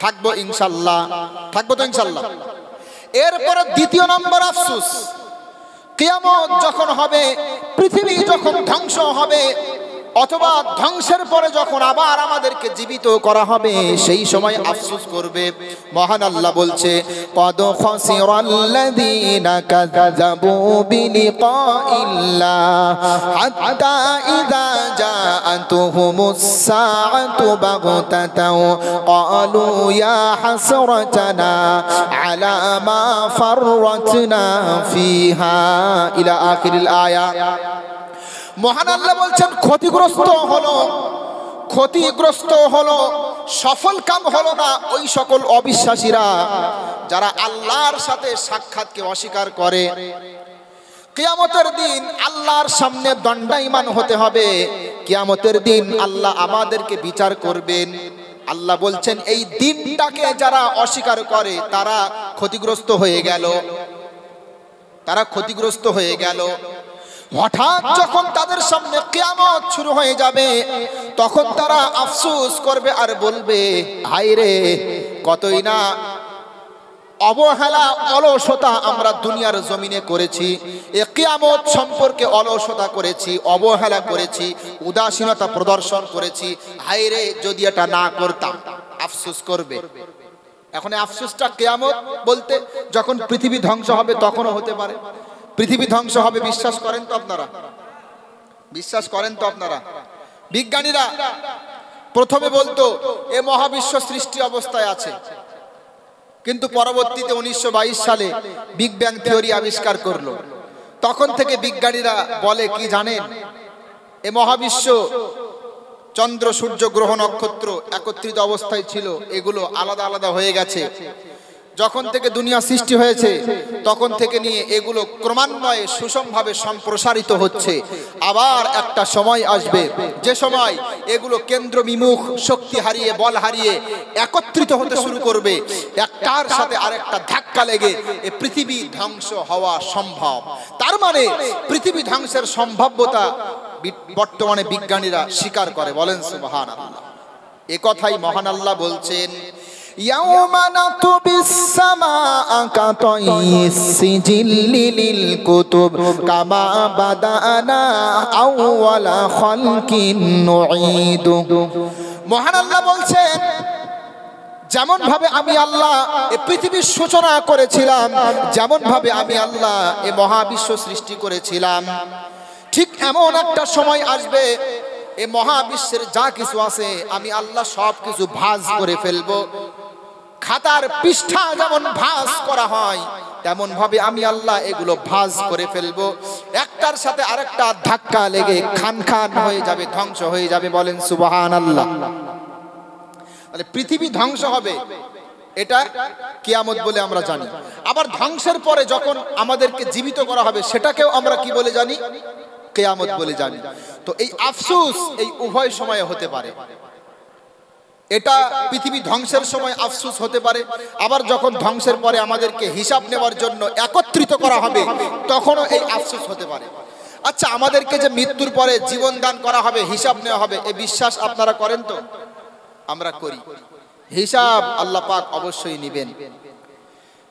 থাকবো ইনশাআল্লাহ, থাকবো তো ইনশাআল্লাহ। এরপরে দ্বিতীয় নম্বর আফসোস, কিয়ামত যখন হবে, পৃথিবী যখন ধ্বংস হবে, অথবা ধ্বংসের পরে যখন আবার আমাদেরকে জীবিত করা হবে, সেই সময় আফসোস করবে। মহান আল্লাহ বলছে, ক্বাদ খাসিরাল্লাযীনা কাযাবু বিলিকাইল্লাহ হাত্তা ইযা জাআতুহুমুস সাআতু বাগতাতাও ক্বালু ইয়া হাসরাতানা আলা মা ফাররাতনা ফিহা ইলা আখিরিল আয়া। মহান আল্লাহ বলছেন, ক্ষতিগ্রস্ত হলো, সফল কাম হলো না ওই সকল অবিশ্বাসীরা যারা আল্লাহর সাথে সাক্ষাৎকে অস্বীকার করে। কিয়ামতের দিন আল্লাহর সামনে দণ্ডায়মান হতে হবে। কিয়ামতের দিন আল্লাহ আমাদেরকে বিচার করবেন। আল্লাহ বলছেন, এই দিনটাকে যারা অস্বীকার করে তারা ক্ষতিগ্রস্ত হয়ে গেল, তারা ক্ষতিগ্রস্ত হয়ে গেল। হঠাৎ যখন তাদের সামনে কিয়ামত শুরু হয়ে যাবে, তখন তারা আফসোস করবে আর বলবে, হায় রে, কতই না অবহেলা, অলসতা আমরা দুনিয়ার জমিনে করেছি। এই কিয়ামত সম্পর্কে অলসতা করেছি, অবহেলা করেছি, উদাসীনতা প্রদর্শন করেছি। হায় রে, যদি এটা না করতাম। আফসোস করবে। এখন আফসোসটা কিয়ামত বলতে যখন পৃথিবী ধ্বংস হবে তখনও হতে পারে। পৃথিবী ধ্বংস হবে, বিশ্বাস করেন তো আপনারা? বিশ্বাস করেন তো আপনারা? বিজ্ঞানীরা প্রথমে বলতো এ মহাবিশ্ব সৃষ্টি অবস্থায় আছে, কিন্তু পরবর্তীতে 1922 সালে বিগ ব্যাং থিওরি আবিষ্কার করলো। তখন থেকে বিজ্ঞানীরা বলে কি জানেন, এ মহাবিশ্ব চন্দ্র, সূর্য, গ্রহ, নক্ষত্র একত্রিত অবস্থায় ছিল, এগুলো আলাদা আলাদা হয়ে গেছে। যখন থেকে দুনিয়া সৃষ্টি হয়েছে তখন থেকে নিয়ে এগুলো ক্রমান্বয়ে সুষমভাবে সম্প্রসারিত হচ্ছে। আবার একটা সময় আসবে যে সময় এগুলো কেন্দ্রবিমুখ শক্তি হারিয়ে, বল হারিয়ে একত্রিত হতে শুরু করবে। একটার সাথে আরেকটা ধাক্কা লেগে এ পৃথিবী ধ্বংস হওয়া সম্ভব। তার মানে পৃথিবী ধ্বংসের সম্ভাব্যতা বর্তমানে বিজ্ঞানীরা স্বীকার করে। বলেন সুবহানাল্লাহ। এ কথাই মহান আল্লাহ বলছেন, ইয়াউমা নাতুবিস সামাআ কাতাইস সিজিল্লি লিল কুতুব কামা বাদানা আউওয়ালা খালকিন নুঈদু। মহান আল্লাহ বলছেন, যেমন ভাবে আমি আল্লাহ এই পৃথিবীর সূচনা করেছিলাম, যেমন ভাবে আমি আল্লাহ এই মহাবিশ্ব সৃষ্টি করেছিলাম, ঠিক এমন একটা সময় আসবে এই মহাবিশ্বের যা কিছু আছে আমি আল্লাহ সব কিছু ভাঁজ করে ফেলবো। খাতার পৃষ্ঠা যেমন ভাঁজ করা হয় তেমন ভাবে আমি আল্লাহ এগুলো ভাঁজ করে ফেলবো। একটার সাথে আরেকটা ধাক্কা লেগে খান খান হয়ে যাবে, ধ্বংস হয়ে যাবে। বলেন সুবহানাল্লাহ। তাহলে পৃথিবী ধ্বংস হবে, এটা কিয়ামত বলে আমরা জানি। আবার ধ্বংসের পরে যখন আমাদেরকে জীবিত করা হবে সেটাকেও আমরা কি বলে জানি? কিয়ামত বলে জানি। তো এই আফসোস এই উভয় সময়ে হতে পারে। এটা পৃথিবী ধ্বংসের সময় আফসোস হতে পারে, আবার যখন ধ্বংসের পরে আমাদেরকে হিসাব নেওয়ার জন্য একত্রিত করা হবে তখনও এই আফসোস হতে পারে। আচ্ছা, আমাদেরকে যে মৃত্যুর পরে জীবন দান করা হবে, হিসাব নেওয়া হবে, এই বিশ্বাস আপনারা করেন তো? আমরা করি। হিসাব আল্লাহ পাক অবশ্যই নেবেন।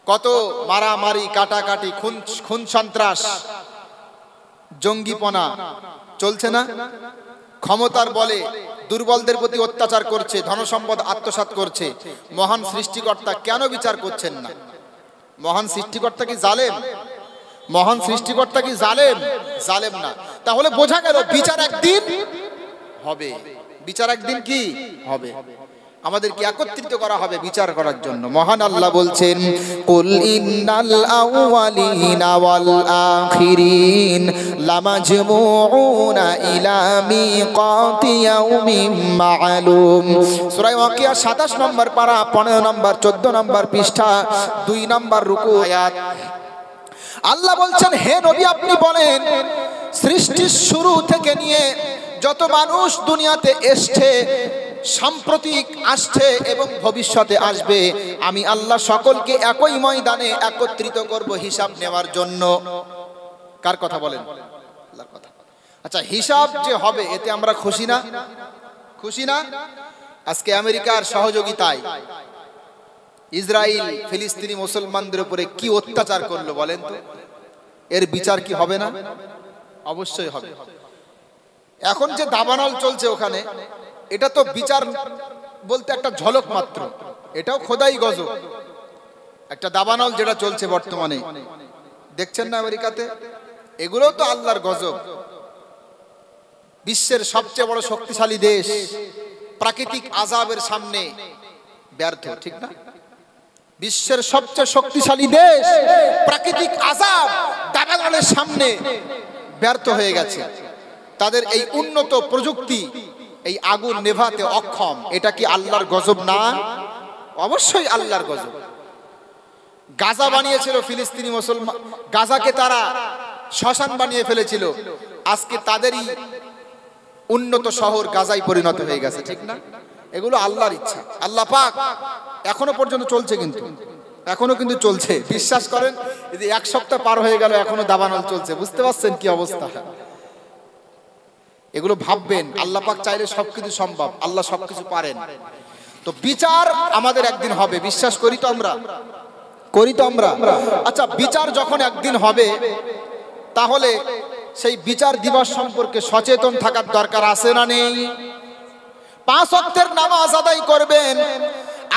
কত মারামারি, কাটাকাটি, খুন সন্ত্রাস, জঙ্গিপনা চলছে না? ক্ষমতার বলে দুর্বলদের প্রতি অত্যাচার করছে, ধনসম্পদ আত্মসাৎ করছে। মহান সৃষ্টিকর্তা কেন বিচার করছেন না? মহান সৃষ্টিকর্তা কি জালেম? মহান সৃষ্টিকর্তা কি জালেম? জালেম না। তাহলে বোঝা গেল বিচার একদিন হবে। বিচার একদিন কি হবে? আমাদেরকে একত্রিত করা হবে বিচার করার জন্য। মহান আল্লাহ বলছেন, কুল ইন্নাল আউয়ালিনা ওয়াল আখিরিন লামাজমুউনা ইলা মিকাতি ইয়াউমিন মা'লুম। সূরা ওয়াকিয়া 27 নম্বর পারা, 15 নম্বর, 14 নম্বর পৃষ্ঠা, 2 নম্বর রুকু আয়াত। আল্লাহ বলছেন, হে নবী আপনি বলেন, সৃষ্টির শুরু থেকে নিয়ে যত মানুষ দুনিয়াতে এসেছে, সাম্প্রতিক আসছে এবং ভবিষ্যতে আসবে, আমি আল্লাহ সকলকে একই ময়দানে একত্রিত করব হিসাব নেওয়ার জন্য। কার কথা বলেন? আল্লাহর কথা। আচ্ছা, হিসাব যে হবে এতে আমরা খুশি না? খুশি না? আজকে আমেরিকার সহযোগিতায় ইসরায়েল ফিলিস্তিনি মুসলমানদের উপরে কি অত্যাচার করলো বলেন তো, এর বিচার কি হবে না? অবশ্যই হবে। এখন যে দাবানল চলছে ওখানে, এটা তো বিচার বলতে একটা ঝলক মাত্র, এটাও খোদাই গজব। একটা দাবানল যেটা চলছে বর্তমানে দেখছেন না আমেরিকাতে, এগুলোও তো আল্লাহর গজব। বিশ্বের সবচেয়ে বড় শক্তিশালী দেশ প্রাকৃতিক আযাবের সামনে ব্যর্থ, ঠিক না? বিশ্বের সবচেয়ে শক্তিশালী দেশ প্রাকৃতিক আযাব দাবানলের সামনে ব্যর্থ হয়ে গেছে। তাদের এই উন্নত প্রযুক্তি এই আগুন নেভাতে অক্ষম, এটা কি আল্লাহর গজব না? অবশ্যই আল্লাহর গজব। গাজা বানিয়েছিল ফিলিস্তিনি মুসলমান, গাজাকে তারা শ্মশান বানিয়ে ফেলেছিল, আজকে তাদেরই উন্নত শহর গাজায় পরিণত হয়ে গেছে, ঠিক না? এগুলো আল্লাহর ইচ্ছা। আল্লাহ পাক এখনো পর্যন্ত চলছে, কিন্তু এখনো কিন্তু চলছে। বিশ্বাস করেন, এই এক সপ্তাহ পার হয়ে গেল এখনো দাবানল চলছে। বুঝতে পারছেন কি অবস্থা? এগুলো ভাববেন, আল্লাহ পাক চাইলে সবকিছু সম্ভব, আল্লাহ সবকিছু পারেন। তো বিচার আমাদের একদিন হবে, বিশ্বাস করি তো আমরা, করি তো আমরা। আচ্ছা, বিচার যখন একদিন হবে, তাহলে সেই বিচার দিবস সম্পর্কে সচেতন থাকার দরকার আছে না নেই? 5 ওয়াক্তের নামাজ আদায় করবেন,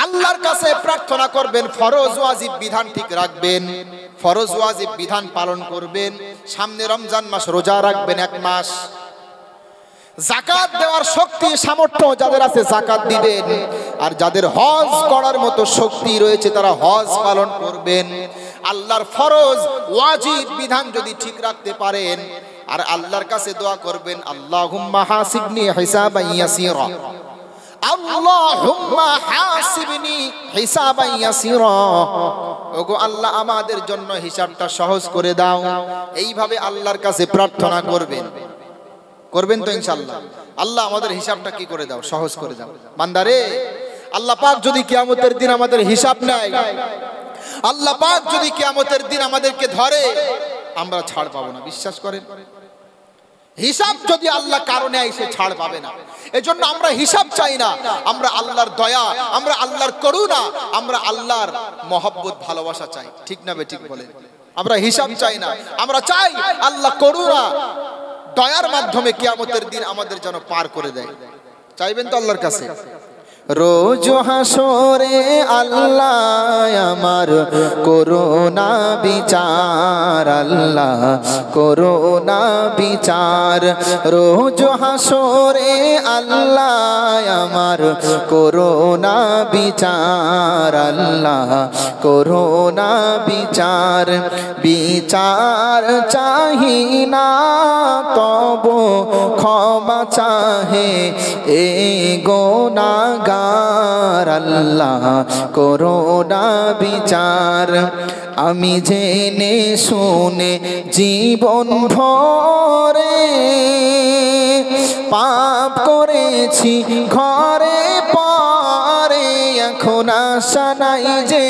আল্লাহর কাছে প্রার্থনা করবেন, ফরজ ওয়াজিব বিধান ঠিক রাখবেন, ফরজ ওয়াজিব বিধান পালন করবেন, সামনে রমজান মাস রোজা রাখবেন 1 মাস, যাকাত দেওয়ার শক্তি সামর্থ্য যাদের আছে যাকাত দিবেন, আর যাদের হজ করার মতো শক্তি রয়েছে তারা হজ পালন করবেন। আল্লাহর ফরজ ওয়াজিব বিধান যদি ঠিক রাখতে পারেন, আর আল্লাহর কাছে দোয়া করবেন, আল্লাহুম্মা হাসিবনি হিসাবান ইয়াসিরা, আল্লাহুম্মা হাসিবনি হিসাবান ইয়াসিরা, ওগো আল্লাহ আমাদের জন্য হিসাবটা সহজ করে দাও। এইভাবে আল্লাহর কাছে প্রার্থনা করবেন, করবেন তো ইনশাআল্লাহ। আল্লাহ আমাদের হিসাবটা কি করে দাও, সহজ করে দাও। বান্দারে, আল্লাহ পাক যদি কিয়ামতের দিন আমাদের হিসাব নেয়, আল্লাহ পাক যদি কিয়ামতের দিন আমাদেরকে ধরে, আমরা ছাড় পাবো না, বিশ্বাস করেন। হিসাব যদি আল্লাহ কারণে এসে ছাড় পাবে না। এজন্য আমরা হিসাব চাই না, আমরা আল্লাহর দয়া, আমরা আল্লাহর করুণা, আমরা আল্লাহর মহব্বত ভালোবাসা চাই, ঠিক না বে ঠিক বলেন? আমরা হিসাব চাই না, আমরা চাই আল্লাহ করুণা দয়ার মাধ্যমে কিয়ামতের দিন আমাদের যেন পার করে দেয়। চাইবেন তো আল্লাহর কাছে? রোজ হাসরে আল্লাহ আমার করুণা বিচার, আল্লাহ করুণা বিচার, রোজ হাসরে আল্লাহ আমার করুণা বিচার, আল্লাহ করুণা বিচার, বিচার চাহি না তবু ক্ষমা চাহে এ গুনাহগার, আল্লাহ করুণা বিচার। আমি জেনে শুনে জীবন ভরে পাপ করেছি ঘরে পরে, এখন আশা নাই যে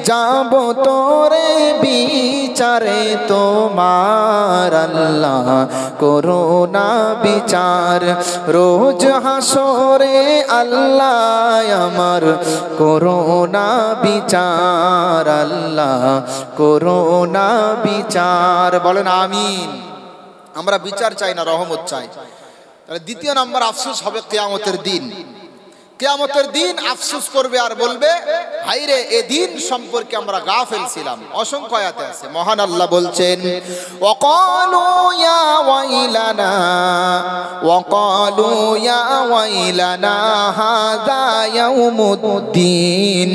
যাব তোরে বিচারে তোমার, আল্লাহ করুণা বিচার, রোজ হাসরে আল্লাহ আমার করুণা বিচার, আল্লাহ করুণা বিচার। বলেন আমিন। আমরা বিচার চাই না, রহমত চাই। তাহলে দ্বিতীয় নম্বর আফসোস হবে কিয়ামতের দিন। কিয়ামতের দিন আফসোস করবে আর বলবে, হায়রে এ দিন সম্পর্কে আমরা গাফিল ছিলাম। অসংখ্য আয়াতে আছে, মহান আল্লাহ বলছেন, ওয়াকালু ইয়া ওয়াইলানা, ওয়াকালু ইয়া ওয়াইলানা হাযা ইয়াউমুদ্দিন,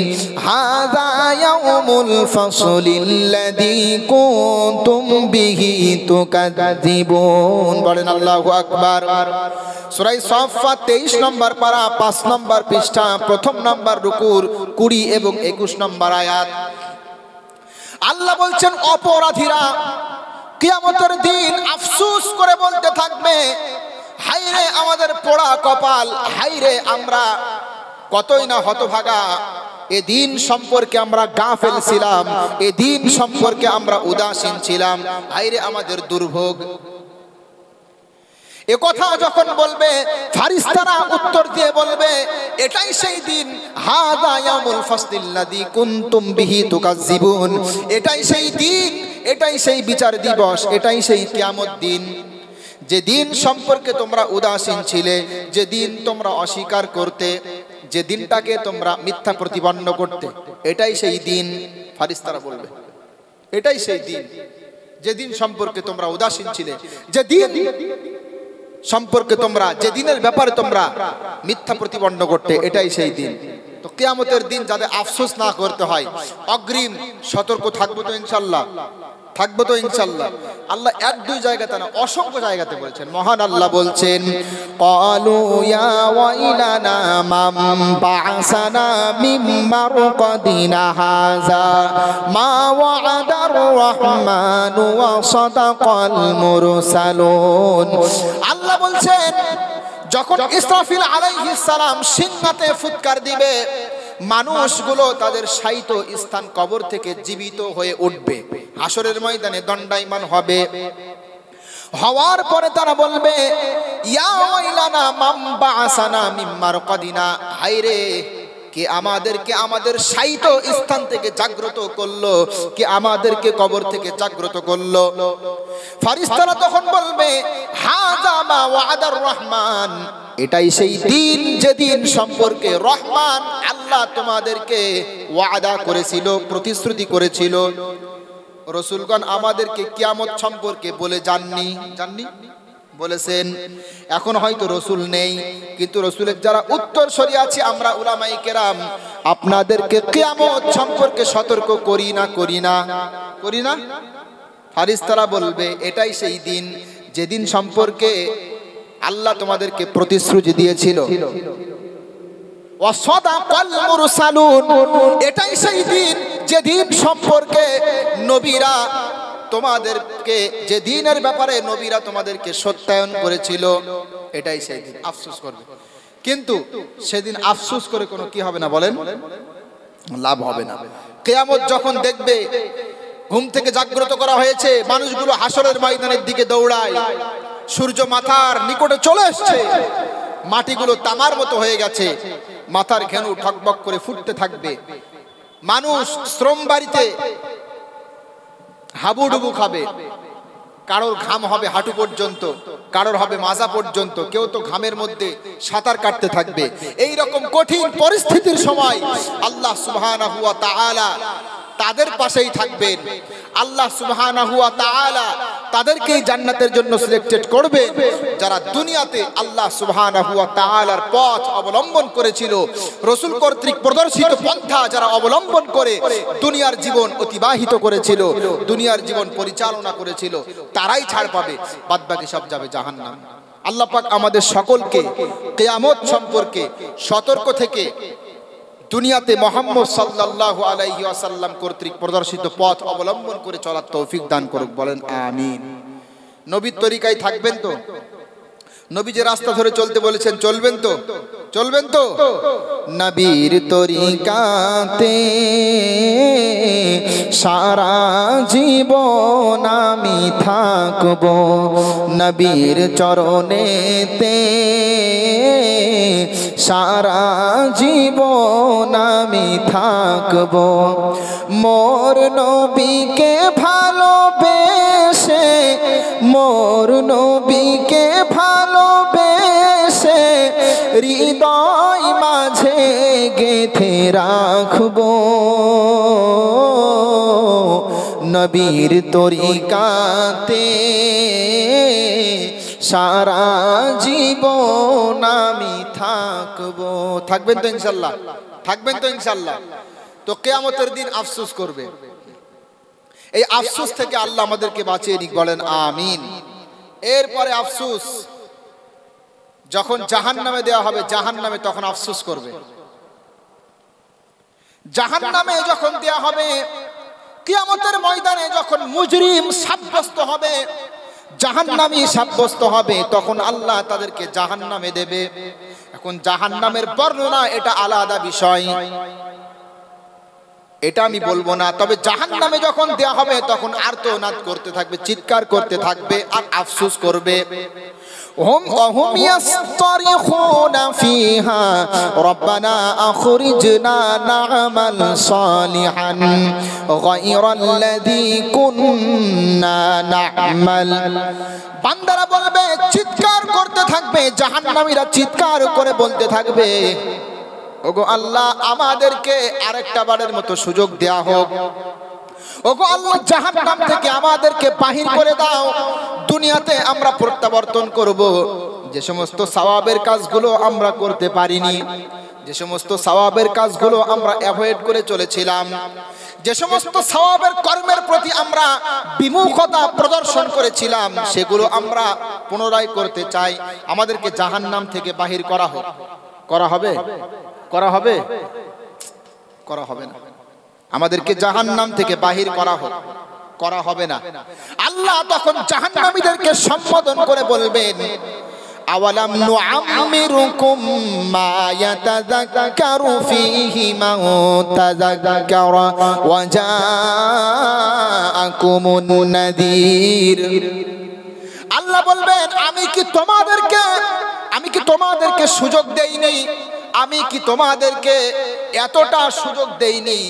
হাযা ইয়াউমুল ফাসলিল্লাযী কুনতুম বিহি তুকাযযিবুন। বলেন আল্লাহু আকবার। সূরা সাফফাত 23 নম্বর পারা 5 নম্বর পৃষ্ঠা, প্রথম নম্বর রুকুর 20 এবং 21 নম্বর আয়াত। আল্লাহ বলছেন, অপরাধীরা কিয়ামতের দিন আফসোস করে বলতে থাকবে, হায়রে আমাদের পোড়া কপাল, হায়রে আমরা কতই না হতভাগা, এ দিন সম্পর্কে আমরা গাফেল ছিলাম, এ দিন সম্পর্কে আমরা উদাসীন ছিলাম, হায়রে আমাদের দুর্ভোগ। এ কথা যখন বলবে ফারিস্তারা উত্তর দিয়ে বলবে এটাই সেই দিন, হাযা ইয়াউমুল ফাসলিল্লাযী কুনতুম বিহি তুকাজ্জিবুন, এটাই সেই দিন, এটাই সেই বিচার দিবস, এটাই সেই কিয়ামত দিন, যে দিন সম্পর্কে তোমরা উদাসীন ছিলে, যে দিন তোমরা অস্বীকার করতে, যে দিনটাকে তোমরা মিথ্যা প্রতিপন্ন করতে, এটাই সেই দিন। ফারিস্তারা বলবে এটাই সেই দিন, যে দিন সম্পর্কে তোমরা উদাসীন ছিলে, যে দিন সম্পর্কে তোমরা, যে দিনের ব্যাপারে তোমরা মিথ্যা প্রতিপন্ন করতে, এটাই সেই দিন। তো কিয়ামতের দিন যাতে আফসোস না করতে হয়, অগ্রিম সতর্ক থাকবো তো ইনশাআল্লাহ, থাকবো তো ইনশাআল্লাহ। আল্লাহ এক দুই জায়গাতে না, অসংখ্য জায়গাতে বলেছেন। মহান আল্লাহ বলছেন, ক্বালু ইয়া ওয়াইলানা মান বা'সানা মিন মারকাদিনা হাযা মা ওয়া'দার রাহমানু ওয়া সাদাকাল মুরসালুন। আল্লাহ বলছেন, যখন ইসরাফিল আলাইহিস সালাম সিংহাতে ফুৎকার দিবে, মানুষগুলো তাদের শায়িত স্থান কবর থেকে জীবিত হয়ে উঠবে, হাসরের ময়দানে দণ্ডায়মান হবে। হওয়ার পরে তারা বলবে, ইয়া ওয়াইলানা মান বা'সানা মিন মারকাদিনা, হায়রে কে আমাদেরকে আমাদের শায়িত স্থান থেকে জাগ্রত করলো, কে আমাদেরকে কবর থেকে জাগ্রত করলো। ফারিস্তারা তখন বলবে, হাযা মা ওয়া'দার রহমান, এটাই সেই দিন, যেদিন সম্পর্কে রহমান আল্লাহ তোমাদেরকে ওয়াদা করেছিল, প্রতিশ্রুতি করেছিল। রাসূলগণ আমাদেরকে কিয়ামত সম্পর্কে বলে যাননি, বলেছেন। এখন হয়তো রসুল নেই, কিন্তু রসুলের যারা উত্তরসূরি আছে আমরা উলামায়ে কেরাম, আপনাদেরকে কিয়ামত সম্পর্কে সতর্ক করি না। ফারিস্তারা বলবে এটাই সেই দিন, যেদিন সম্পর্কে আল্লাহ তোমাদেরকে প্রতিশ্রুতি দিয়েছিল। ওয়াসাদাকাল মুরসালুন, এটাই সেই দিন, যেদিন সম্পর্কে নবীরা তোমাদেরকে, যে দিনের ব্যাপারে নবীরা তোমাদেরকে সত্যায়ন করেছিল, এটাই সেই দিন। আফসোস করবে, কিন্তু সেদিন আফসোস করে কোনো কি হবে না বলেন, লাভ হবে না। কিয়ামত যখন দেখবে ঘুম থেকে জাগ্রত করা হয়েছে, মানুষগুলো হাসরের ময়দানের দিকে দৌড়ায়, সূর্য মাথার নিকটে চলে এসেছে, মাটিগুলো তামার মতো হয়ে গেছে, মাথার ঘেনু ঠকবক করে ফুটতে থাকবে, মানুষ শ্রম বাড়িতে হাবুডুবু খাবে, কারোর ঘাম হবে হাঁটু পর্যন্ত, কারোর হবে মাজা পর্যন্ত, কেউ তো ঘামের মধ্যে সাঁতার কাটতে থাকবে। এই রকম কঠিন পরিস্থিতির সময় আল্লাহ সুবহানাহু ওয়া তাআলা তাদের পাশেই থাকবেন। আল্লাহ সুবহানাহু ওয়া তাআলা তাদেরকেই জান্নাতের জন্য সিলেক্টেড করবে, যারা দুনিয়াতে আল্লাহ সুবহানাহু ওয়া তাআলার পথ অবলম্বন করেছিল, রাসূল কর্তৃক প্রদর্শিত পন্থা যারা অবলম্বন করে দুনিয়ার জীবন অতিবাহিত করেছিল, দুনিয়ার জীবন পরিচালনা করেছিল, তারাই ছাড় পাবে, বাদবাকি সব যাবে জাহান্নাম। আল্লাহ পাক আমাদের সকলকে কিয়ামত সম্পর্কে সতর্ক থেকে দুনিয়াতে মুহাম্মদ সাল্লাল্লাহু আলাইহি ওয়াসাল্লাম কর্তৃক প্রদর্শিত পথ অবলম্বন করে চলার তৌফিক দান করুক, বলেন আমিন। নবীর তরিকায় থাকবেন তো? নবী যে রাস্তা ধরে চলতে বলেছেন চলবেন তো? নবীর তরিকাতে সারা জীবন আমি থাকব, নবীর চরণেতে সারা জীবন আমি থাকব, মোর নবীকে ভালোবেসে, মোর নবীকে ভালোবেসে হৃদয় মাঝে গেঁথে রাখব, নবীর তরিকাতে সারা জীবন আমি থাকব। থাকবেন তো ইনশাআল্লাহ? থাকবেন তো ইনশাআল্লাহ? তো কিয়ামতের দিন আফসোস করবে, এই আফসোস থেকে আল্লাহ আমাদেরকে বাঁচিয়ে নিক, বলেন আমিন। এরপরে আফসোস যখন জাহান্নামে দেওয়া হবে, জাহান্নামে তখন আফসোস করবে। জাহান্নামে যখন দেওয়া হবে, কিয়ামতের ময়দানে যখন মুজরিম সাব্যস্ত হবে, জাহান্নামী সাব্যস্ত হবে, তখন আল্লাহ তাদেরকে জাহান্নামে দেবে। এখন জাহান্নামের বর্ণনা এটা আলাদা বিষয়, এটা আমি বলবো না। তবে জাহান্নামে যখন দেয়া হবে তখন আর্তনাদ করতে থাকবে, চিৎকার করতে থাকবে আর আফসোস করবে। هم يصطرخون فيها ربنا أخرجنا نعمل صالحا غير الذي كنا نعمل বান্দারা বলবে, চিৎকার করতে থাকবে, জাহান্নামীরা চিৎকার করে বলতে থাকবে, ওগো আল্লাহ আমাদেরকে আরেকটা বারের মতো সুযোগ দেয়া হোক, ওগো আল্লাহ জাহান্নাম থেকে আমাদেরকে বাহির করে দাও, দুনিয়াতে আমরা প্রত্যাবর্তন করব। যে সমস্ত সওয়াবের কাজগুলো আমরা করতে পারিনি, যে সমস্ত সওয়াবের কাজগুলো আমরা অ্যাভয়েড করে চলেছিলাম, যে সমস্ত সওয়াবের কর্মের প্রতি আমরা বিমুখতা প্রদর্শন করেছিলাম, সেগুলো আমরা পুনরায় করতে চাই। আমাদেরকে জাহান্নাম থেকে বাহির করা হোক। করা হবে? করা হবে? করা হবে না। আমাদেরকে জাহান্নাম থেকে বাহির করা হোক, করা হবে না। আল্লাহ তখন জাহান্নামীদেরকে সম্বোধন করে বলবেন, আওয়ালাম নুআম্মিরুকুম মা ইয়াতাযাক্কারু ফীহি মান তাযাক্কারা ওয়া জাআকুমুন নাযীর। আল্লাহ বলবেন, আমি কি তোমাদেরকে সুযোগ দেইনি? আমি কি তোমাদেরকে এতটা সুযোগ দেইনি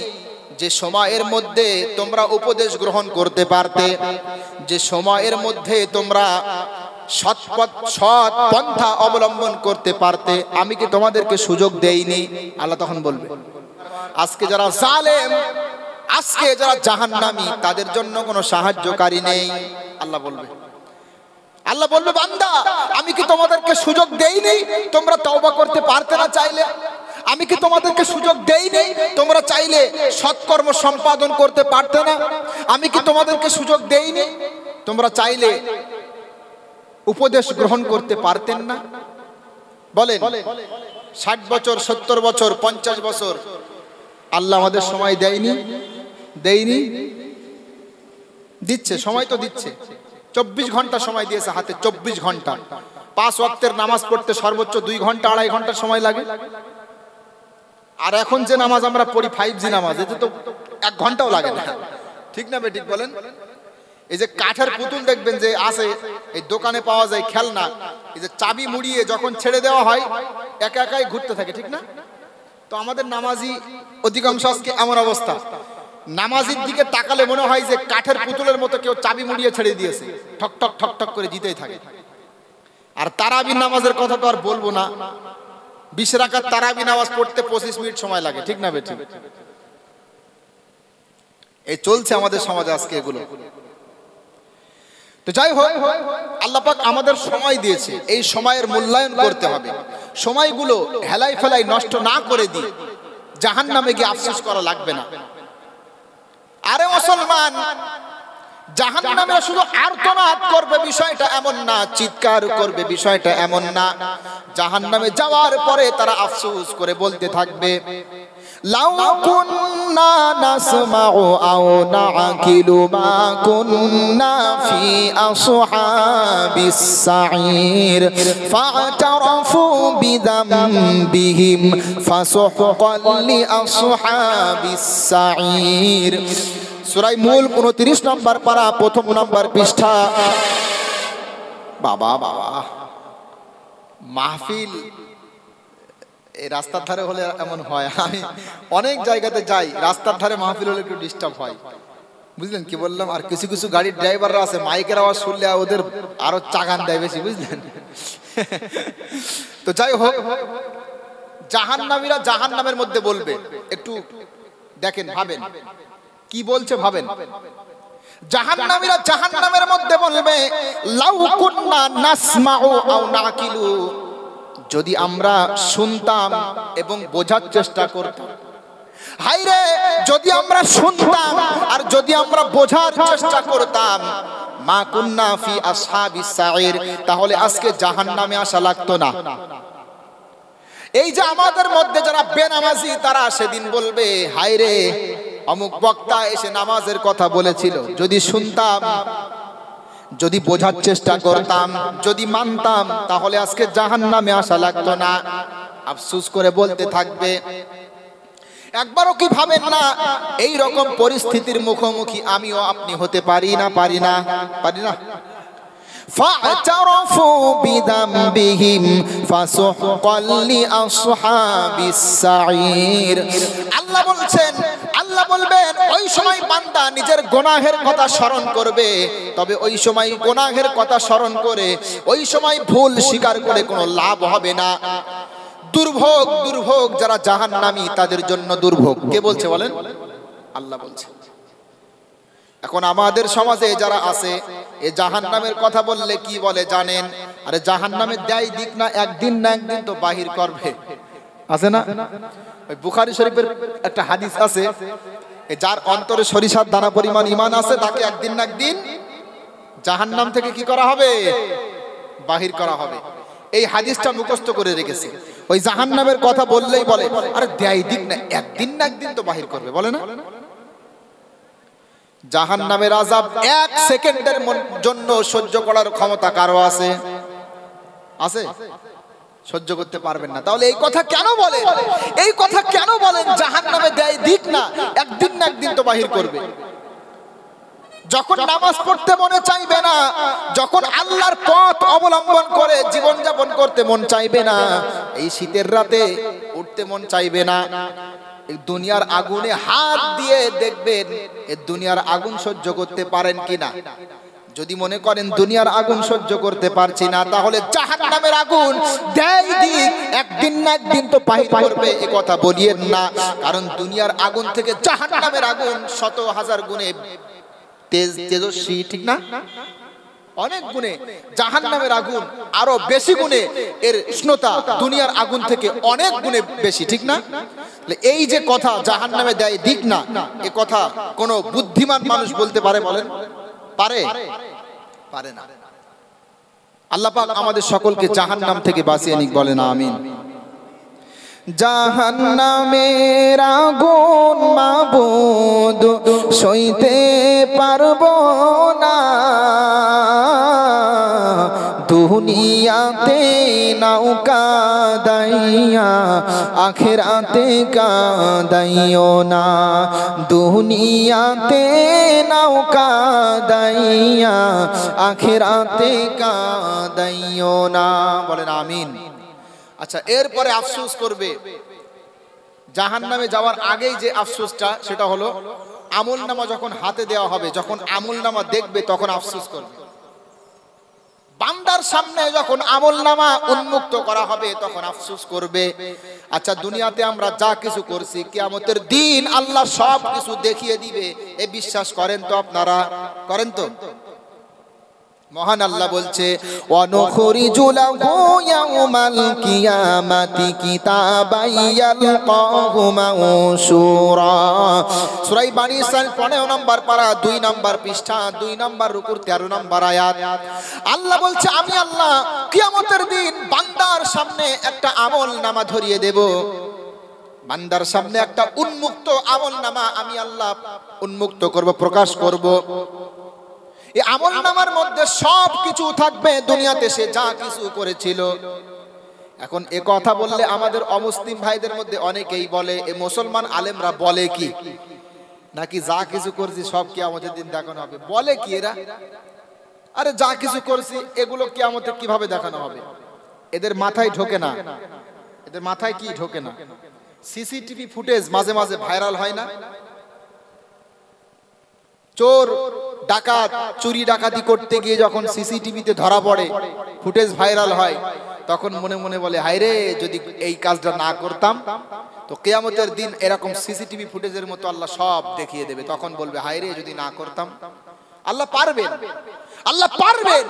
যে সময়ের মধ্যে তোমরা উপদেশ গ্রহণ করতে পারতে, যে সময়ের মধ্যে তোমরা সৎ পন্থা অবলম্বন করতে পারতে? আমি কি তোমাদেরকে সুযোগ দেইনি? আল্লাহ তখন বলবে। আজকে যারা জালেম, আজকে যারা জাহান্নামী, তাদের জন্য কোনো সাহায্যকারী নেই। আল্লাহ বলবে, বান্দা আমি কি তোমাদেরকে সুযোগ দেইনি? তোমরা তওবা করতে পারতে না চাইলে? আমি কি তোমাদেরকে সুযোগ দেইনি? তোমরা চাইলে সৎকর্ম সম্পাদন করতে পারতে না? আমি কি তোমাদেরকে সুযোগ দেইনি? তোমরা চাইলে উপদেশ গ্রহণ করতে পারতেন না? বলেন, 60 বছর, 70 বছর, 50 বছর আল্লাহ আমাদের সময় দেয়নি? দিচ্ছে, সময় তো দিচ্ছে। 24 ঘন্টা সময় দিয়েছে হাতে, 24 ঘন্টা। 5 ওয়াক্তের নামাজ পড়তে সর্বোচ্চ 2 ঘন্টা 2.5 ঘন্টা সময় লাগে। আর এখন যে নামাজ আমরা পড়ি 5G নামাজ, এতে তো 1 ঘন্টাও লাগে না। ঠিক না বেঠিক বলেন? এই যে কাঠের পুতুল দেখবেন যে আছে, এই দোকানে পাওয়া যায় খেলনা, এই যে চাবি মুড়িয়ে যখন ছেড়ে দেওয়া হয় একা একাই ঘুরতে থাকে, ঠিক না? তো আমাদের নামাজি অধিকাংশ আজকে এমন অবস্থা, নামাজির দিকে তাকালে মনে হয় যে কাঠের পুতুলের মতো কেউ চাবি মুড়িয়ে ছেড়ে দিয়েছে, ঠক ঠক ঠক ঠক করে জিতেই থাকে। আর তারাবি নামাজের কথা তো আর বলবো না, 20 রাকাত তারাবি নামাজ পড়তে 25 মিনিট সময় লাগে, ঠিক না বেঠিক? এই চলছে আমাদের সমাজে আজকে এগুলো। তো যাই হোক, আল্লাহ পাক আমাদের সময় দিয়েছে, এই সময়ের মূল্যায়ন করতে হবে। সময়গুলো হেলাই ফেলাই নষ্ট না করে দিয়ে জাহান্নামে গিয়ে আফসোস করা লাগবে না। আরে মুসলমান, জাহান্নামে শুধু আর্তনাদ করবে বিষয়টা এমন না, চিৎকার করবে বিষয়টা এমন না। জাহান্নামে যাওয়ার পরে তারা আফসোস করে বলতে থাকবে, লাউ কুন্না নাসমাউ আও নাকিলু মা কুন্না ফি আসহাবিস সাঈর ফা'তারাফু বিযামবিহিম ফাসুহকাল লিআসহাবিস সাঈর। সূরা মুলক 29 নম্বর পারা, 1 নম্বর পৃষ্ঠা। বাবা মাহফিল এই রাস্তার ধারে হলে এমন হয়। আমি অনেক জায়গাতে যাই, রাস্তার ধারে মাহফিল হলে একটু ডিস্টার্ব হয়, বুঝলেন কি বললাম? আর কিছু কিছু গাড়ির ড্রাইভাররা আছে, মাইকের আওয়াজ শুনলে ওদের আরো চাগান দেয় বেশি, বুঝলেন? তো যাই হোক, জাহান্নামীরা জাহান্নামের মধ্যে বলবে, একটু দেখেন, ভাবেন কি বলছে, ভাবেন। জাহান্নামীরা জাহান্নামের মধ্যে বলবে, লাউ কুন্না নাসমাউ আও নাকিলু, যদি আমরা শুনতাম এবং বোঝার চেষ্টা করতাম। হায়রে, যদি আমরা শুনতাম আর যদি আমরা বোঝার চেষ্টা করতাম, মা কুন্না ফি আসহাবিস সাঈর, তাহলে আজকে জাহান্নামে আসা লাগতো না। এই যে আমাদের মধ্যে যারা বেনামাজি, তারা সেদিন বলবে, হায়রে অমুক বক্তা এসে নামাজের কথা বলেছিল, যদি শুনতাম, যদি বোঝার চেষ্টা করতাম, যদি মানতাম, তাহলে আজকে জাহান্নামে আসা লাগতো না। আফসোস করে বলতে থাকবে। একবারও কি ভাবেন না, এই রকম পরিস্থিতির মুখোমুখি আমিও আপনি হতে পারি না? فاعترفوا بذنبهم فسحقا لأصحاب السعير আল্লাহ বলছেন, আল্লাহ বলবেন ওই সময় বান্দা নিজের গুনাহের কথা স্মরণ করবে, তবে ওই সময় গুনাহের কথা স্মরণ করে ওই সময় ভুল স্বীকার করে কোনো লাভ হবে না। দুর্ভোগ, দুর্ভোগ যারা জাহান্নামী তাদের জন্য দুর্ভোগ। কে বলছে বলেন? আল্লাহ বলছে। এখন আমাদের সমাজে যারা আছে এই জাহান্নামের কথা বললে কি বলে জানেন? আরে জাহান্নামের দেয় দিক না, একদিন না একদিন তো বাহির করবে, আছে না? ওই বুখারী শরীফের একটা হাদিস আছে, যার অন্তরে সরিষার দানা পরিমাণ ঈমান আছে তাকে একদিন না একদিন জাহান্নাম থেকে কি করা হবে? বাহির করা হবে। এই হাদিসটা মুখস্থ করে রেখেছে। ওই জাহান্নামের কথা বললেই বলে আরে দেয় দিক না, একদিন না একদিন তো বাহির করবে, বলে না? জাহান্নামের আযাব এক সেকেন্ডের জন্য সহ্য করার ক্ষমতা কারো আছে? আছে? সহ্য করতে পারবেন না। তাহলে এই কথা কেন বলেন? এই কথা কেন বলেন জাহান্নামে দেয় দিক না, একদিন না একদিন তো বাহির করবে? যখন নামাজ পড়তে মনে চাইবে না, যখন আল্লাহর পথ অবলম্বন করে জীবন যাপন করতে মন চাইবে না, এই শীতের রাতে উঠতে মন চাইবে না, এই দুনিয়ার আগুনে হাত দিয়ে দেখবেন এই দুনিয়ার আগুন সহ্য করতে পারেন কিনা। যদি মনে করেন দুনিয়ার আগুন সহ্য করতে পারছি না, তাহলে জাহান্নামের আগুন দেয় দিক একদিন না একদিন তো বাহির করবে, এ কথা বলিয়েন না। কারণ দুনিয়ার আগুন থেকে জাহান্নামের আগুন শত হাজার গুণে তেজস্বী, ঠিক না? অনেক গুণে জাহান্নামের আগুন আরো বেশি গুণে এর উষ্ণতা দুনিয়ার আগুন থেকে অনেক গুণে বেশি, ঠিক না? এই যে কথা জাহান্নামে দেয় দিক না, এ কথা কোন বুদ্ধিমান মানুষ বলতে পারে বলেন? পারে? পারে না। আল্লাহ পাক আমাদের সকলকে জাহান্নাম থেকে বাঁচিয়ে নিক, বলেন আমিন। জাহান্নামের আগুন মাবুদ সইতে পারবো না, দুনিয়াতে নৌকা দাইয়া আখিরাতে কাদাইও না, দুনিয়াতে নৌকা দাইয়া আখিরাতে কাদাইও না, বলেন আমিন। আচ্ছা, এরপরে আফসোস করবে জাহান্নামে যাওয়ার আগেই যে আফসোসটা, সেটা হলো আমলনামা যখন হাতে দেওয়া হবে, যখন আমলনামা দেখবে তখন আফসোস করবে। বান্দার সামনে যখন আমলনামা উন্মুক্ত করা হবে তখন আফসোস করবে। আচ্ছা, দুনিয়াতে আমরা যা কিছু করছি কিয়ামতের দিন আল্লাহ সব কিছু দেখিয়ে দিবে, এ বিশ্বাস করেন তো? আপনারা করেন তো? মহান আল্লাহ বলছে ওয়ানুখরিজু লাহু ইয়াউমাল কিয়ামাতি কিতাবান ইয়ালকাহু মানশুরা। সূরা বানী ইসরাঈল 15 নম্বর পারা 2 নম্বর পৃষ্ঠা 2 নম্বর রুকুর 13 নম্বর আয়াত। আল্লাহ বলছে আমি আল্লাহ কিয়ামতের দিন বান্দার সামনে একটা আমলনামা ধরিয়ে দেব, বান্দার সামনে একটা উন্মুক্ত আমলনামা আমি আল্লাহ উন্মুক্ত করব, প্রকাশ করব। এই আমলনামার মধ্যে সব কিছু থাকবে দুনিয়াতে সে যা কিছু করেছিল। এখন এ কথা বললে আমাদের অমুসলিম ভাইদের মধ্যে অনেকেই বলে, এ মুসলমান আলেমরা বলে কি নাকি যা কিছু করছি সব কিয়ামতের দিন দেখানো হবে? বলে কি এরা? আরে যা কিছু করছি এগুলো কিয়ামতে কিভাবে দেখানো হবে? এদের মাথায় ঢোকে না। এদের মাথায় কি ঢোকে না? সিসিটিভি ফুটেজ মাঝে মাঝে ভাইরাল হয় না? চোর ডাকাত চুরি ডাকাতি করতে গিয়ে যখন সিসিটিভিতে ধরা পড়ে, ফুটেজ ভাইরাল হয়, তখন মনে মনে বলে হায় রে, যদি এই কাজটা না করতাম তো কিয়ামতের দিন এরকম সিসিটিভি ফুটেজের মতো আল্লাহ সব দেখিয়ে দেবে। তখন বলবে হায় রে, যদি না করতাম। আল্লাহ পারবেন, আল্লাহ পারবেন।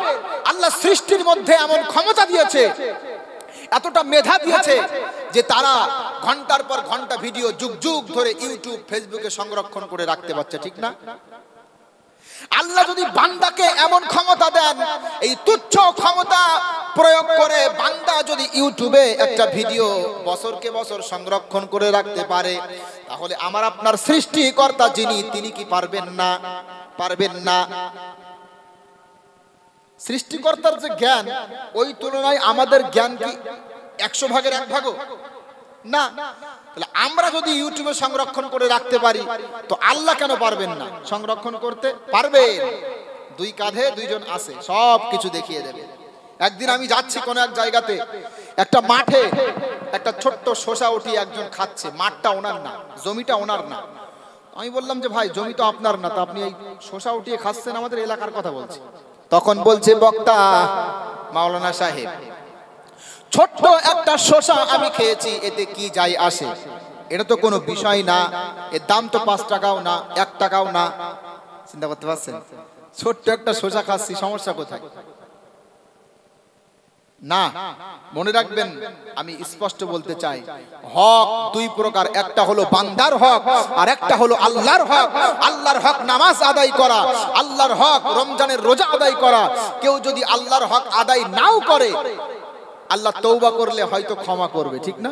আল্লাহ সৃষ্টির মধ্যে এমন ক্ষমতা দিয়েছে, এতটা মেধা দিয়েছে যে তারা ঘন্টার পর ঘন্টা ভিডিও যুগ যুগ ধরে ইউটিউব ফেসবুকে সংরক্ষণ করে রাখতে পারছে, ঠিক না? আল্লাহ যদি বান্দাকে এমন ক্ষমতা দেন, এই তুচ্ছ ক্ষমতা প্রয়োগ করে বান্দা যদি ইউটিউবে একটা ভিডিও বছরকে বছর সংরক্ষণ করে রাখতে পারে, তাহলে আমার আপনার সৃষ্টিকর্তা যিনি, তিনি কি পারবেন না? পারবেন না। সৃষ্টিকর্তার যে জ্ঞান, ওই তুলনায় আমাদের জ্ঞান কি 100 ভাগের 1 ভাগও না? তাহলে আমরা যদি ইউটিউবে সংরক্ষণ করে রাখতে পারি, তো আল্লাহ কেন পারবেন না? সংরক্ষণ করতে পারবেন। দুই কাঁধে দুইজন আছে, সব কিছু দেখিয়ে দেবে। একদিন আমি যাচ্ছি কোন এক জায়গাতে, একটা মাঠে একটা ছোট্ট শসা উঠিয়ে একজন খাচ্ছে, মাঠটা ওনার না, জমিটা ওনার না। আমি বললাম যে ভাই জমি তো আপনার না, তো আপনি এই শসা উঠিয়ে খাচ্ছেন, আমাদের এলাকার কথা বলছি। তখন বলছে বক্তা মাওলানা সাহেব, ছোট্ট একটা শসা আমি খেয়েছি, এতে কি যায় আসে? এটা তো কোনো বিষয় না, এর দাম তো 5 টাকাও না, 1 টাকাও না। চিন্তা করতে পারছেন? ছোট্ট একটা শসা খাচ্ছি, সমস্যা কোথায়? না, মনে রাখবেন, আমি স্পষ্ট বলতে চাই, হক দুই প্রকার, একটা হলো বান্দার হক আর একটা হলো আল্লাহর হক। আল্লাহর হক নামাজ আদায় করা, আল্লাহর হক রমজানের রোজা আদায় করা। কেউ যদি আল্লাহর হক আদায় নাও করে, আল্লাহ তওবা করলে হয়তো ক্ষমা করবে, ঠিক না?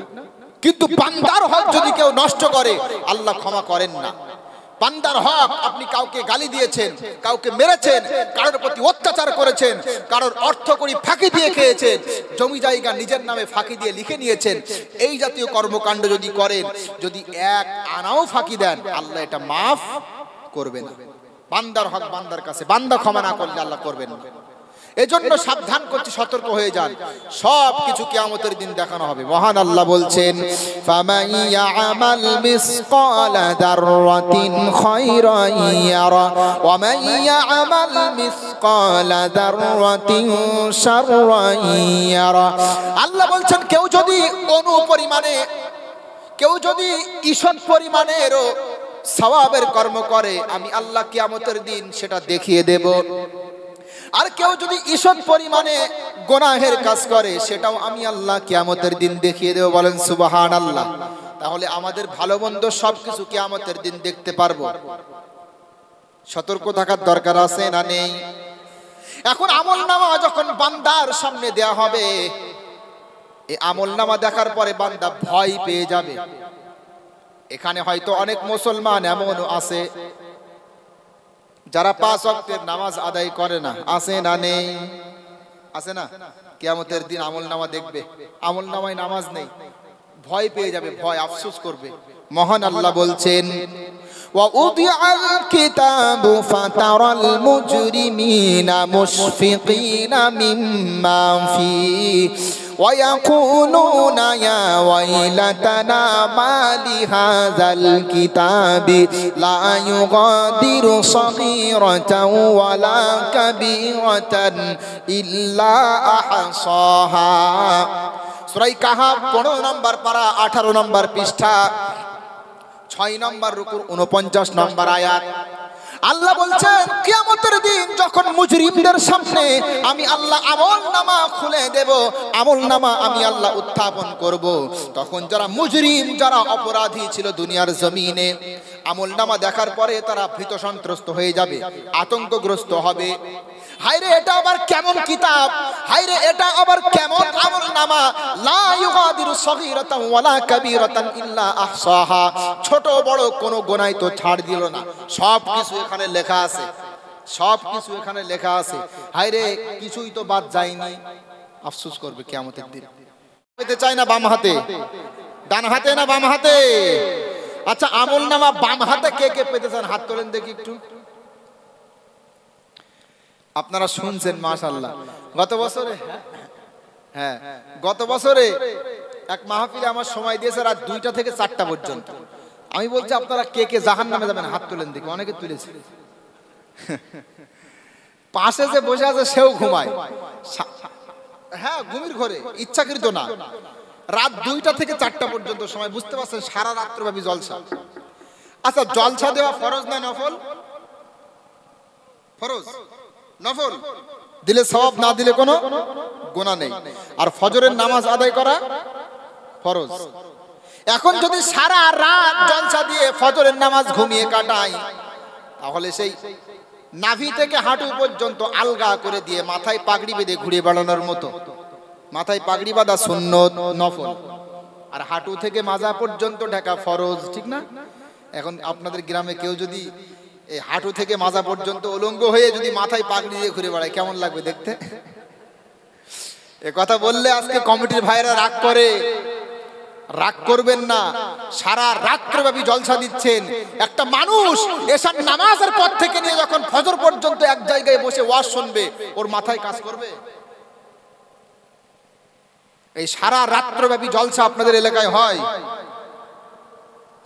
কিন্তু বান্দার হক যদি কেউ নষ্ট করে, আল্লাহ ক্ষমা করেন না। বান্দার হক, আপনি কাউকে গালি দিয়েছেন, কাউকে মেরেছেন, কারোর প্রতি অত্যাচার করেছেন, কারোর অর্থকড়ি ফাঁকি দিয়ে খেয়েছেন, জমি জায়গা নিজের নামে ফাঁকি দিয়ে লিখে নিয়েছেন, এই জাতীয় কর্মকাণ্ড যদি করেন, যদি 1 আনাও ফাঁকি দেন, আল্লাহ এটা মাফ করবে না। বান্দার হক বান্দার কাছে, বান্দা ক্ষমা না করলে আল্লাহ করবেন না। এজন্য সাবধান করছি, সতর্ক হয়ে যান, সব কিছু কিয়ামতের দিন দেখানো হবে। মহান আল্লাহ বলছেন, ফামান ইয়ামাল মিসকালা দাররাতিন খায়রান ইয়ারা ওয়া মান ইয়ামাল মিসকালা দাররাতিন শাররান ইয়ারা। আল্লাহ বলছেন, কেউ যদি অণু পরিমাণে, কেউ যদি ঈষৎ পরিমাণেরও সওয়াবের কর্ম করে, আমি আল্লাহ কিয়ামতের দিন সেটা দেখিয়ে দেব। আর কেউ যদি ঈষৎ পরিমাণে গুনাহের কাজ করে, সেটাও আমি আল্লাহ কিয়ামতের দিন দেখিয়ে দেব। বলেন সুবহানাল্লাহ। তাহলে আমাদের ভালো মন্দ সবকিছু কিয়ামতের দিন দেখতে পারবো। সতর্ক থাকার দরকার আছে না নেই? এখন আমলনামা যখন বান্দার সামনে দেয়া হবে, এই আমলনামা দেখার পরে বান্দা ভয় পেয়ে যাবে। এখানে হয়তো অনেক মুসলমান এমনও আছে যারা 5 ওয়াক্তের নামাজ আদায় করে না, আছে না নেই? আছে না? কিয়ামতের দিন আমলনামা দেখবে, আমলনামায় নামাজ নেই, ভয় পেয়ে যাবে, ভয়, আফসোস করবে। মহান আল্লাহ বলছেন, ওয়া উদিআল কিতাবু ফাতারাল মুজরিমিনা মুশফিকিনা মিম্মা ফি ওয়া ইয়াকুলুনা ইয়া ওয়াইলাতানা মা লিহাযাল কিতাবি লা ইউগাদিরু সগীরাতাও ওয়ালা কাবীরাতান ইল্লা আহসাহা। সূরা কাহাফ 15 নম্বর পারা 18 নম্বর পৃষ্ঠা 6 নম্বর রুকুর 49 নম্বর আয়াত। আল্লাহ বলছেন, কিয়ামতের দিন যখন মুজরিমদের সামনে আমি আল্লাহ আমলনামা খুলে দেব, আমলনামা আমি আল্লাহ উত্থাপন করব, তখন যারা মুজরিম, যারা অপরাধী ছিল দুনিয়ার জমিনে, আমলনামা দেখার পরে তারা ভীত সন্ত্রস্ত হয়ে যাবে, আতঙ্কগ্রস্ত হবে। হায়রে, এটা আবার কেমন কিতাব, হায়রে এটা আবার কেমন আমলনামা, লা ইউগাদিরু সগীরাতান ওয়ালা কাবীরাতান ইল্লা আহসাহা। ছোট বড় কোনো গুনাহ তো ছাড় দিল না, সব কিছু এখানে লেখা আছে, সব কিছু এখানে লেখা আছে। হায়রে, কিছুই তো বাদ যায়নি। আফসোস করবে কিয়ামতের দিন। পেতে চাই না বাম হাতে, ডান হাতে না বাম হাতে? আচ্ছা, আমলনামা বাম হাতে কে কে পেতে চান? হাত তোলেন দেখি একটু। আপনারা শুনছেন মাশাআল্লাহ। গত বছরে, হ্যাঁ গত বছরে এক মাহফিলে আমার সময় দিয়েছে রাত 2টা থেকে 4টা পর্যন্ত। আমি বলছি, আপনারা কে কে জাহান্নামে যাবেন? হাত তোলেন দেখি। অনেকে তুলেছে। পাশে যে বসে আছে সেও ঘুমায়, হ্যাঁ ঘুমির ঘরে, ইচ্ছাকৃত না। রাত 2টা থেকে 4টা পর্যন্ত সময়, বুঝতে পারছেন, সারা রাত্রব্যাপী জলসা। আচ্ছা, জলসা দেওয়া ফরজ না নফল? ফরজ। নফল দিলে সওয়াব, না দিলে কোনো গুনাহ নেই। আর ফজরের নামাজ আদায় করা ফরজ। এখন যদি সারা রাত জলসা দিয়ে ফজরের নামাজ ঘুমিয়ে কাটাই, তাহলে সেই নাভি থেকে হাঁটু পর্যন্ত আলগা করে দিয়ে মাথায় পাগড়ি বেঁধে ঘুরে বেড়ানোর মতো। মাথায় পাগড়ি বাঁধা সুন্নত, নফল, আর হাঁটু থেকে মাজা পর্যন্ত ঢাকা ফরজ, ঠিক না? এখন আপনাদের গ্রামে কেউ যদি এই হাঁটু থেকে মাজা পর্যন্ত উলঙ্গ হয়ে যদি মাথায় পাগড়ি দিয়ে ঘুরে বেড়ায়, কেমন লাগবে দেখতে? এ কথা বললে আজকে কমিটির ভাইরা রাগ করে, রাগ করবেন না, সারা রাত্রব্যাপী জলসা দিচ্ছেন। একটা মানুষ এশার নামাজের পর থেকে নিয়ে যখন ফজর পর্যন্ত এক জায়গায় বসে ওয়াজ শুনবে, ওর মাথায় কাজ করবে? এই সারা রাত্রব্যাপী জলসা আপনাদের এলাকায় হয়?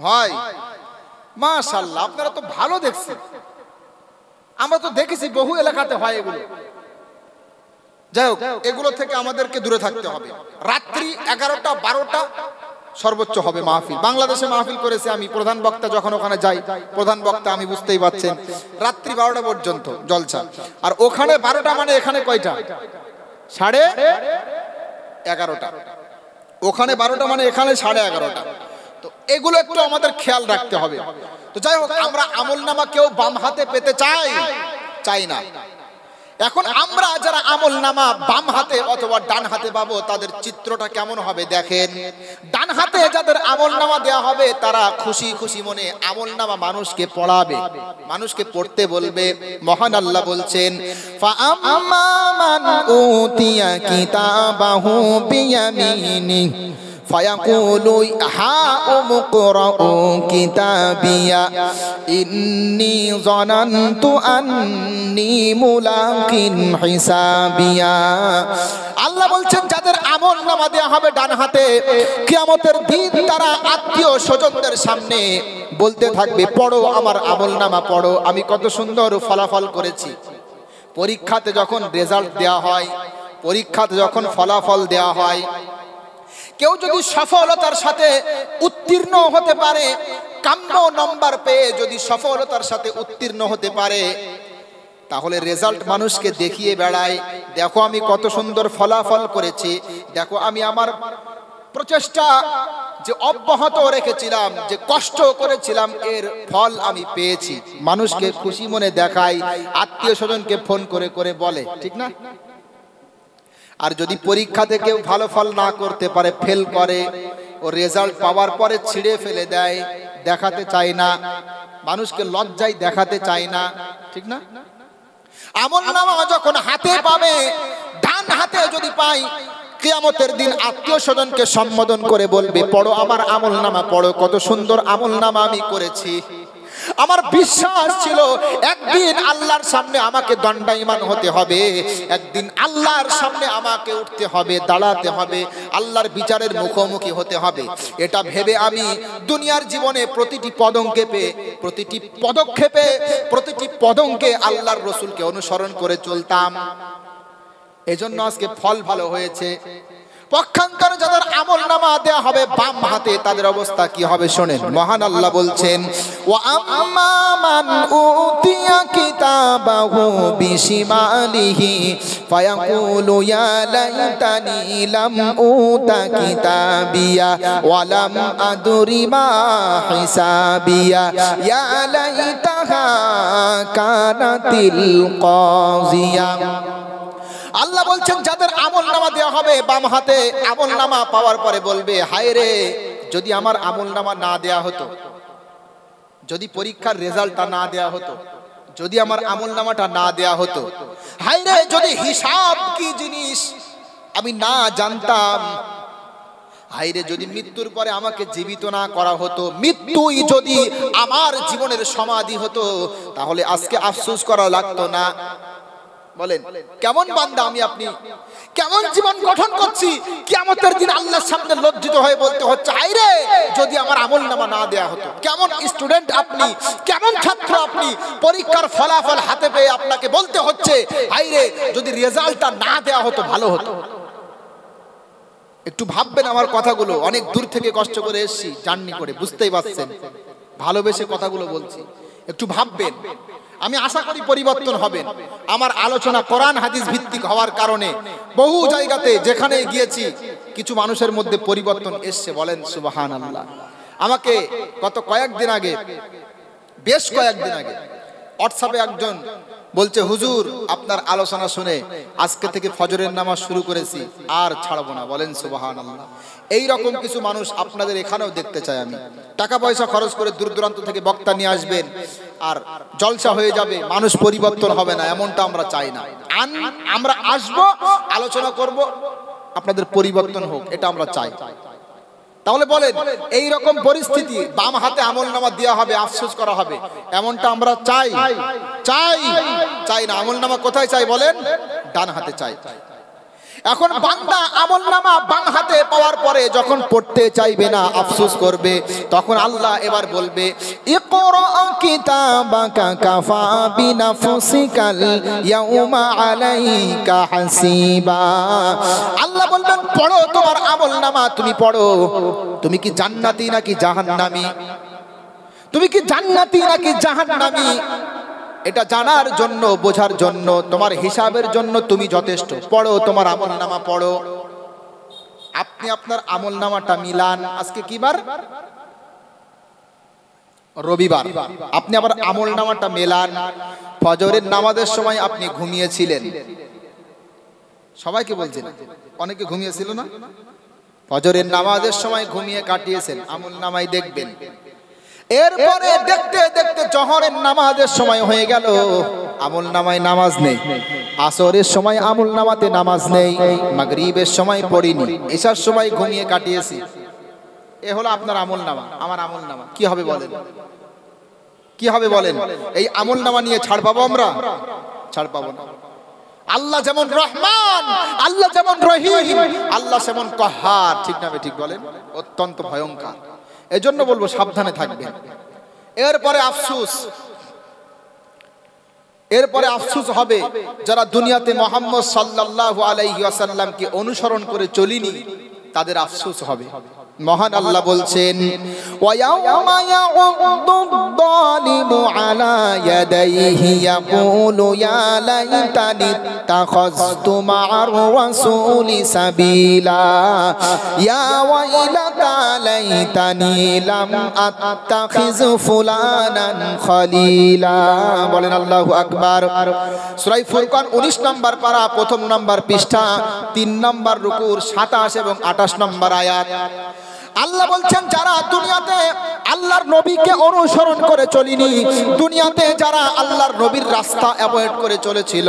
হয়? মাশাআল্লাহ, আপনারা তো ভালো দেখছেন। আমরা তো দেখেছি বহু এলাকাতে হয় এগুলো। যাই হোক, এগুলো থেকে আমাদেরকে দূরে থাকতে হবে। রাত্রি 11টা 12টা সর্বোচ্চ হবে মাহফিল। বাংলাদেশে মাহফিল করেছে আমি, প্রধান বক্তা যখন ওখানে যাই, প্রধান বক্তা আমি, বুঝতেই পারছেন, রাত্রি 12টা পর্যন্ত জলসা। আর ওখানে 12টা মানে এখানে কয়টা? 11:30। ওখানে 12টা মানে এখানে 11:30। তো এগুলো একটু আমাদের খেয়াল রাখতে হবে। তো যাই হোক, আমরা আমলনামা কেউ বাম হাতে পেতে চাই না। এখন আমরা যারা আমলনামা বাম হাতে অথবা ডান হাতে পাবো, তাদের চিত্রটা কেমন হবে দেখেন। ডান হাতে যাদের আমলনামা দেওয়া হবে, তারা খুশি খুশি মনে আমলনামা মানুষকে পড়াবে, মানুষকে পড়তে বলবে। মহান আল্লাহ বলছেন, ফাআম্মা মান উতিয়া কিতাবাহু বিয়ামিনি ফায়াকুলু হাউম ইকরাউ কিতাবিয়া ইন্নী যানানতু আন্নী মুলাকিন হিসাবিয়া। আল্লাহ বলছেন, যাদের আমলনামা দেওয়া হবে ডান হাতে, কিয়ামতের দিন তারা আত্মীয় স্বজনদের সামনে বলতে থাকবে, পড়ো আমার আমলনামা পড়ো, আমি কত সুন্দর ফলাফল করেছি। পরীক্ষাতে যখন রেজাল্ট দেওয়া হয়, পরীক্ষাতে যখন ফলাফল দেওয়া হয়, কেউ যদি সফলতার সাথে উত্তীর্ণ হতে পারে, কাম্য নম্বর পেয়ে যদি সফলতার সাথে উত্তীর্ণ হতে পারে, তাহলে রেজাল্ট মানুষকে দেখিয়ে বেড়ায়, দেখো আমি কত সুন্দর ফলাফল করেছি, দেখো আমি আমার প্রচেষ্টা যে অব্যাহত রেখেছিলাম, যে কষ্ট করেছিলাম, এর ফল আমি পেয়েছি। মানুষকে খুশি মনে দেখায়, আত্মীয় স্বজনকে ফোন করে করে বলে, ঠিক না? আর যদি পরীক্ষাতে কেউ ভালো ফল না করতে পারে, ফেল করে, ও রেজাল্ট পাওয়ার পরে ছিঁড়ে ফেলে দেয়, দেখাতে চায় না, মানুষকে লজ্জায় দেখাতে চায় না, ঠিক না? আমলনামা যখন হাতে পাবে, ডান হাতে যদি পাই, কিয়ামতের দিন আত্মীয় স্বজনকে সম্বোধন করে বলবে, পড়ো আমার আমলনামা পড়ো, কত সুন্দর আমলনামা আমি করেছি। আমার বিশ্বাস ছিল একদিন আল্লাহর সামনে আমাকে দণ্ডায়মান হতে হবে, একদিন আল্লাহর সামনে আমাকে উঠতে হবে, দাঁড়াতে হবে, আল্লাহর বিচারের মুখোমুখি হতে হবে। এটা ভেবে আমি দুনিয়ার জীবনে প্রতিটি পদক্ষেপে আল্লাহর রসুলকে অনুসরণ করে চলতাম। এজন্য আজকে ফল ভালো হয়েছে। পক্ষান্তরে যাদের আমলনামা দেওয়া হবে বাম হাতে, তাদের অবস্থা কি হবে শোনেন। মহান আল্লাহ বলছেন, ওয়া আম্মা মান উতিয়া কিতাবাহু বিশিমালিহি ফায়াকুলু ইয়া লাইতানি লাম উতা কিতাবিয়া ওয়া লাম আদরি মা হিসাবিয়া ইয়া লাইতাহা কানাতিল কাযিয়া। আল্লাহ বলছেন, যাদের আমলনামা দেওয়া হবে বাম হাতে, আমলনামা পাওয়ার পরে বলবে, হায় রে, যদি আমার আমলনামা না দেয়া হতো, যদি পরীক্ষার রেজাল্টটা না দেয়া হতো, যদি আমার আমলনামাটা না দেয়া হতো, হায় রে, যদি হিসাব কি জিনিস আমি না জানতাম, হায় রে, যদি মৃত্যুর পরে আমাকে জীবিত না করা হতো, মৃত্যুই যদি আমার জীবনের সমাধি হতো, তাহলে আজকে আফসোস করা লাগতো না। বলেন কেমন বান্দা আমি আপনি, কেমন জীবন গঠন করছি, কিয়ামতের দিন আল্লাহর সামনে লজ্জিত হয়ে বলতে হচ্ছে, হায় রে, যদি আমার আমলনামা না দেয়া হতো। কেমন স্টুডেন্ট আপনি, কেমন ছাত্র আপনি, পরীক্ষার ফলাফল হাতে পেয়ে আপনাকে বলতে হচ্ছে, হায় রে, যদি রেজাল্টটা না দেয়া হতো ভালো হতো। একটু ভাববেন আমার কথাগুলো, অনেক দূর থেকে কষ্ট করে এসেছি, জার্নি করে, বুঝতেই পারছেন, ভালোবেসে কথাগুলো বলছি, একটু ভাববেন। আমি আশা করি পরিবর্তন হবেন। আমার আলোচনা কোরআন হাদিস ভিত্তিক হওয়ার কারণে বহু জায়গাতে যেখানে গিয়েছি কিছু মানুষের মধ্যে পরিবর্তন এসছে, বলেন সুবহানাল্লাহ। আমাকে বেশ কয়েকদিন আগে হোয়াটসঅ্যাপে একজন বলছে, হুজুর আপনার আলোচনা শুনে আজকে থেকে ফজরের নামাজ শুরু করেছি, আর ছাড়বো না, বলেন সুবহানাল্লাহ। এই রকম কিছু মানুষ আপনাদের এখানেও দেখতে চাই আমি। টাকা পয়সা খরচ করে দূর দূরান্ত থেকে বক্তা নিয়ে আসবেন আর জলসা হয়ে যাবে, মানুষ পরিবর্তন হবে না, এমনটা আমরা চাই না। আমরা আসব, আলোচনা করব, আপনাদের পরিবর্তন হোক, এটা আমরা চাই। তাহলে বলেন এই রকম পরিস্থিতি, বাম হাতে আমলনামা দেওয়া হবে, আফসোস করা হবে, এমনটা আমরা চাই? চাই? চাই না। আমলনামা কোথায় চাই বলেন? ডান হাতে চাই। এখন বান্দা আমলনামা বাম হাতে পাওয়ার পরে যখন পড়তে চাইবে না, আফসোস করবে, তখন আল্লাহ এবার বলবে ইকরা কিতাবাকা কাফা বিনাফসিকাল ইয়াউমা আলাইকা হাসিবা। আল্লাহ বলবেন পড়ো তোমার আমলনামা, তুমি পড়ো। তুমি কি জান্নাতি নাকি জাহান্নামী? তুমি কি জান্নাতি নাকি জাহান্নামী? এটা জানার জন্য, বোঝার জন্য, তোমার হিসাবের জন্য তুমি যথেষ্ট। পড়ো তোমার আমলনামা পড়ো। আপনি আপনার আমলনামাটা মিলান। আজকে কি বার? রবিবার। আপনি আবার আমলনামাটা মেলান। ফজরের নামাজের সময় আপনি ঘুমিয়েছিলেন, সবাইকে বলছেন, অনেকে ঘুমিয়েছিল না? ফজরের নামাজের সময় ঘুমিয়ে কাটিয়েছেন, আমলনামায় দেখবেন। এরপরে দেখতে দেখতে জোহরের নামাজের সময় হয়ে গেল, আমলনামায় নামাজ নেই। আসরের সময় আমলনামাতে নামাজ নেই। মাগরিবের সময় পড়িনি, এশার সময় ঘুমিয়ে কাটিয়েছি। এ হলো আপনার আমলনামা, আমার আমলনামা। কি হবে বলেন? কি হবে বলেন? এই আমলনামা নিয়ে ছাড় পাবো আমরা? ছাড় পাবো না। আল্লাহ যেমন রহমান, আল্লাহ যেমন রহিম, আল্লাহ যেমন কাহার, ঠিক না ঠিক বলেন? অত্যন্ত ভয়ঙ্কর। এজন্য বলবো সাবধানে থাকবেন। এরপরে আফসোস, এরপরে আফসোস হবে যারা দুনিয়াতে মুহাম্মদ সাল্লাল্লাহু আলাইহি ওয়াসাল্লামকে অনুসরণ করে চলিনি, তাদের আফসোস হবে। মহান আল্লাহ বলছেন ওয়ায়াউমা ইয়াউদ্দু-য-যালিমু আলা ইয়াদাইহি ইয়াকুলু ইয়া লাইতানি ইত্তাখাযতু মা'আর রাসূলি সাবিলা ইয়া ওয়াইলাতা লাইতানি লাম আত্তাখিয ফুলানান খলিলা। বলেন আল্লাহু আকবার। সূরা ফুরকান 19 নম্বর পারা, প্রথম নম্বর পৃষ্ঠা, 3 নম্বর রুকুর 27 এবং 28 নম্বর আয়াত। আল্লাহ বলছেন যারা দুনিয়াতে আল্লাহর নবীকে অনুসরণ করে চলিনি, দুনিয়াতে যারা আল্লাহর নবীর রাস্তা অ্যাভয়েড করে চলেছিল,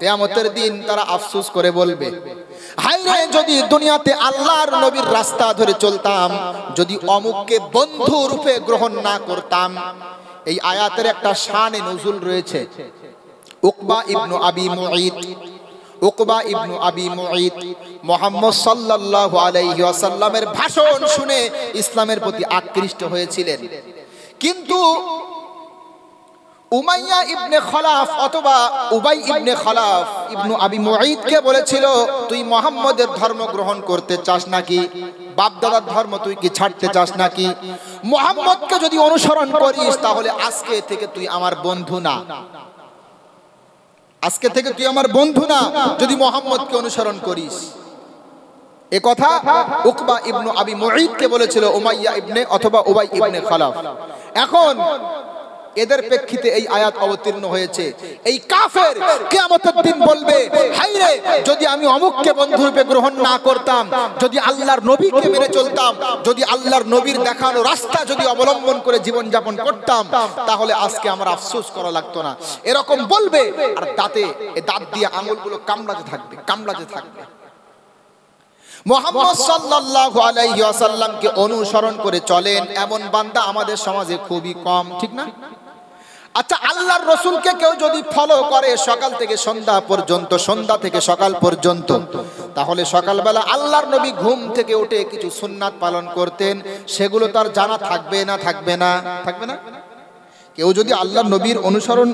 কিয়ামতের দিন তারা আফসোস করে বলবে, হায় রে যদি দুনিয়াতে আল্লাহর নবীর রাস্তা ধরে চলতাম, যদি অমুককে বন্ধু রূপে গ্রহণ না করতাম। এই আয়াতের একটা শানে নজুল রয়েছে। উকবা ইবনে আবি মুঈত, উকবা ইবনে আবি মুঈত মুহাম্মদ সাল্লাল্লাহু আলাইহি ওয়াসাল্লামের ভাষণ শুনে ইসলামের প্রতি আকৃষ্ট হয়েছিলেন। কিন্তু উমাইয়া ইবনে খলাফ অথবা উবাই ইবনে খলাফ ইবনে আবি মুঈতকে বলেছিল, তুই মুহাম্মদের ধর্ম গ্রহণ করতে চাস নাকি? বাপদাদার ধর্ম তুই কি ছাড়তে চাস নাকি? মুহাম্মদকে যদি অনুসরণ করিস তাহলে আজকে থেকে তুই আমার বন্ধু না। আজকে থেকে তুই আমার বন্ধু না যদি মুহাম্মদকে অনুসরণ করিস। এ কথা উকবা ইবনে আবি মুঈতকে বলেছিল উমাইয়া ইবনে অথবা উবাই ইবনে খলাফ। এখন এদের প্রেক্ষিতে এই আয়াত অবতীর্ণ হয়েছে। এই কাফের কিয়ামতের দিন বলবে, হায় রে যদি আমি অমুককে বন্ধুরূপে গ্রহণ না করতাম, যদি আল্লাহর নবীকে মেনে চলতাম, যদি আল্লাহর নবীর দেখানো রাস্তা যদি অবলম্বন করে জীবন যাপন করতাম, তাহলে আজকে আমার আফসোস করা লাগতো না। এরকম বলবে, আর দাঁত দিয়ে আঙুলগুলো কামড়াতে থাকবে, কামড়াতে থাকবে। মুহাম্মদ সাল্লাল্লাহু আলাইহি ওয়াসাল্লামকে অনুসরণ করে চলেন এমন বান্দা আমাদের সমাজে খুবই কম, ঠিক না? আচ্ছা, আল্লাহর রাসূলকে কেউ যদি ফলো করে সকাল থেকে সন্ধ্যা পর্যন্ত, সন্ধ্যা থেকে সকাল পর্যন্ত, তাহলে সকালবেলা আল্লাহর নবী ঘুম থেকে উঠে কিছু সুন্নাত পালন করতেন, সেগুলো তার জানা থাকবে না? থাকবে না? থাকবে না? কেউ যদি আল্লাহর নবীর অনুসরণ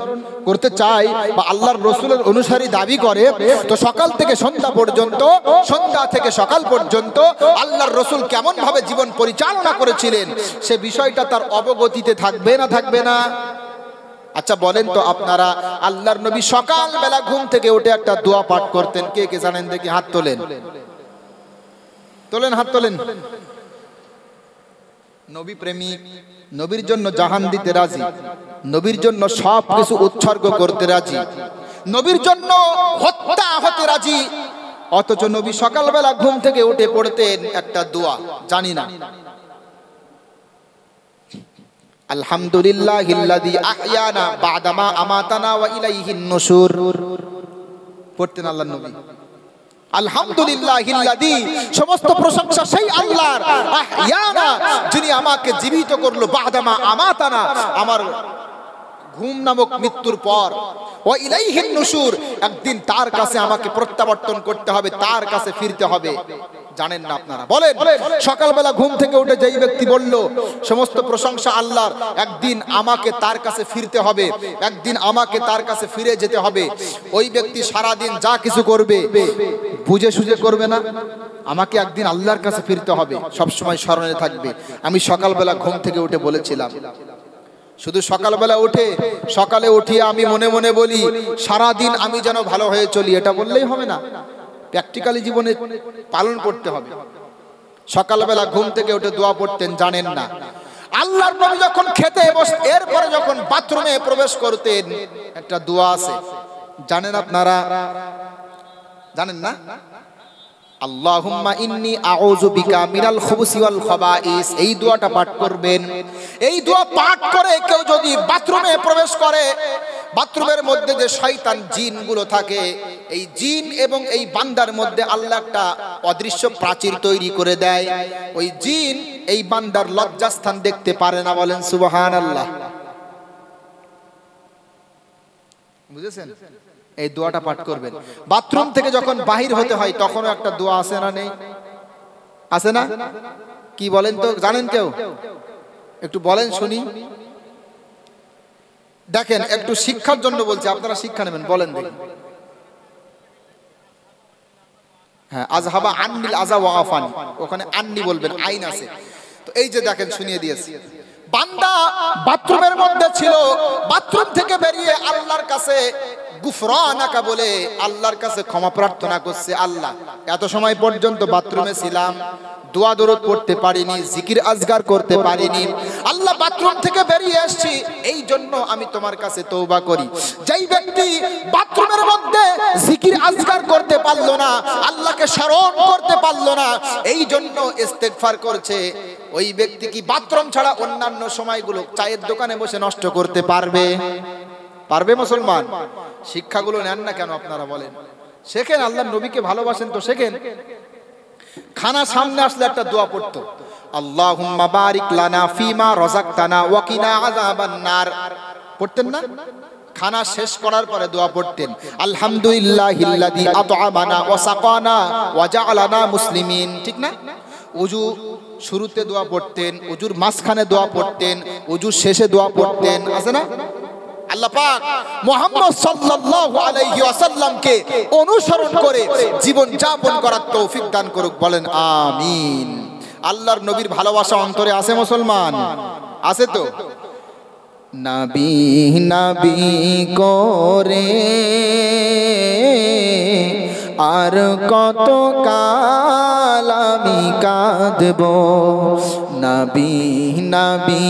করতে চায় বা আল্লাহর রাসূলের অনুসারী দাবি করে, তো সকাল থেকে সন্ধ্যা পর্যন্ত, সন্ধ্যা থেকে সকাল পর্যন্ত আল্লাহর রাসূল কেমন ভাবে জীবন পরিচালনা করেছিলেন সে বিষয়টা তার অবগতিতে থাকবে না? থাকবে না? আচ্ছা বলেন তো আপনারা, আল্লাহর নবী সকাল বেলা ঘুম থেকে উঠে একটা দোয়া পাঠ করতেন, কে কে জানেন দেখি? হাত তোলেন, তোলেন, হাত তোলেন। নবী প্রেমিক, নবীর জন্য জাহান দিতে রাজি, নবীর জন্য সব কিছু উৎসর্গ করতে রাজি, নবীর জন্য হত্যা হতে রাজি, অথচ নবী সকালবেলা ঘুম থেকে উঠে পড়তেন একটা দোয়া, জানি না, আলহামদুলিল্লাহিল্লাযী আহইয়ানা বা'দামা আমাতানা ওয়া ইলাইহিন নুশুর। পড়তেন আল্লাহর নবী। আলহামদুলিল্লাহিল্লাযী, সমস্ত প্রশংসা সেই আল্লাহর, আহইয়ানা, যিনি আমাকে জীবিত করলো, বাদামা আমাতানা, আমার ঘুম নামক মৃত্যুর পর, ওয়া ইলাইহিন নুশুর, একদিন তার কাছে আমাকে প্রত্যাবর্তন করতে হবে, তার কাছে ফিরতে হবে। জানেন না আপনারা? বলেন, সকালবেলা ঘুম থেকে উঠে যেই ব্যক্তি বলল সমস্ত প্রশংসা আল্লাহর, একদিন আমাকে তার কাছে ফিরতে হবে, একদিন আমাকে তার কাছে ফিরে যেতে হবে, ওই ব্যক্তি সারাদিন যা কিছু করবে বুঝে সুঝে করবে না, আমাকে একদিন আল্লাহর কাছে ফিরতে হবে, সবসময় স্মরণে থাকবে। আমি সকালবেলা ঘুম থেকে উঠে বলেছিলাম, শুধু সকালবেলা উঠে সকালে উঠিয়ে আমি মনে মনে বলি সারাদিন আমি যেন ভালো হয়ে চলি, এটা বললেই হবে না, প্র্যাকটিক্যালি জীবনে পালন করতে হবে। সকালবেলা ঘুম থেকে উঠে দোয়া পড়তেন, জানেন না? আল্লাহর নবী যখন খেতে বসতেন, এরপরে যখন বাথরুমে প্রবেশ করতেন, একটা দোয়া আছে, জানেন আপনারা? জানেন না? আল্লাহুম্মা ইন্নী আউযু বিকা মিনাল খুবুসি ওয়াল খাবাইস, এই দোয়াটা পাঠ করবেন। এই দোয়া পাঠ করে কেউ যদি বাথরুমে প্রবেশ করে, বাথরুমের মধ্যে যে শয়তান জিনগুলো থাকে, এই জিন এবং এই বান্দার মধ্যে আল্লাহ একটা অদৃশ্য প্রাচীর তৈরি করে দেয়, ওই জিন এই বান্দার লজ্জাস্থান দেখতে পারে না। বলেন সুবহানাল্লাহ। বুঝেছেন? এই দোয়াটা পাঠ করবেন। বাথরুম থেকে যখন বাহির হতে হয় তখনও একটা দোয়া আছে না? নেই? আছে না? কি বলেন তো? জানেন কেউ? একটু বলেন শুনি। দেখেন, একটু শিক্ষার জন্য বলছি, আপনারা শিক্ষা নেবেন। বলেন দেখি। হ্যাঁ, আযহাবা আন্নিল আযা ওয়া আফানি, ওখানে আন্নি বলবেন, আইন আছে। তো এই যে দেখেন, শুনিয়ে দিয়েছি। বান্দা বাথরুমের মধ্যে ছিল, বাথরুম থেকে বেরিয়ে আল্লাহর কাছে গুফরানাকা বলে আল্লাহর কাছে ক্ষমা প্রার্থনা করছে। আল্লাহ, এত সময় পর্যন্ত বাথরুমে ছিলাম, দোয়া দরুদ পড়তে পারিনি, জিকির আজগার করতে পারিনি, আল্লাহ বাথরুম থেকে বেরিয়ে আসছি, এই জন্য আমি তোমার কাছে তওবা করি। যেই ব্যক্তি বাথরুমের মধ্যে জিকির আজগার করতে পারলো না, আল্লাহকে স্মরণ করতে পারলো না, এই জন্য ইস্তেগফার করছে, ওই ব্যক্তি কি বাথরুম ছাড়া অন্যান্য সময়গুলো চায়ের দোকানে বসে নষ্ট করতে পারবে? পারবে মুসলমান? শিক্ষাগুলো নেন না কেন আপনারা? বলেন, শেখেন। আল্লাহর নবীকে ভালোবাসেন তো শেখেন। খানা সামনে আসলে একটা দোয়া পড়তো, আল্লাহুম্মা বারিক লানা ফিমা রাযাকতানা ওয়া কিনা আযাবান নার, পড়তেন না? খানা শেষ করার পরে দোয়া পড়তেন, আলহামদুলিল্লাহিল্লাযী আত'আমানা ওয়া সাকানা ওয়া জাআলানা মুসলিমিন, ঠিক না? ওযু শুরুতে দোয়া পড়তেন, ওযুর মাঝখানে দোয়া পড়তেন, ওযুর শেষে দোয়া পড়তেন, আছে না? আল্লাহ পাক মুহাম্মদ সাল্লাল্লাহু আলাইহি ওয়াসাল্লামকে অনুসরণ করে জীবন যাপন করার তৌফিক দান করুক। বলেন আমিন। আল্লাহর নবীর ভালোবাসা অন্তরে আছে মুসলমান? আছে তো? নবী নবী করে আর কত কাল আমি কাঁদব, নবী নবী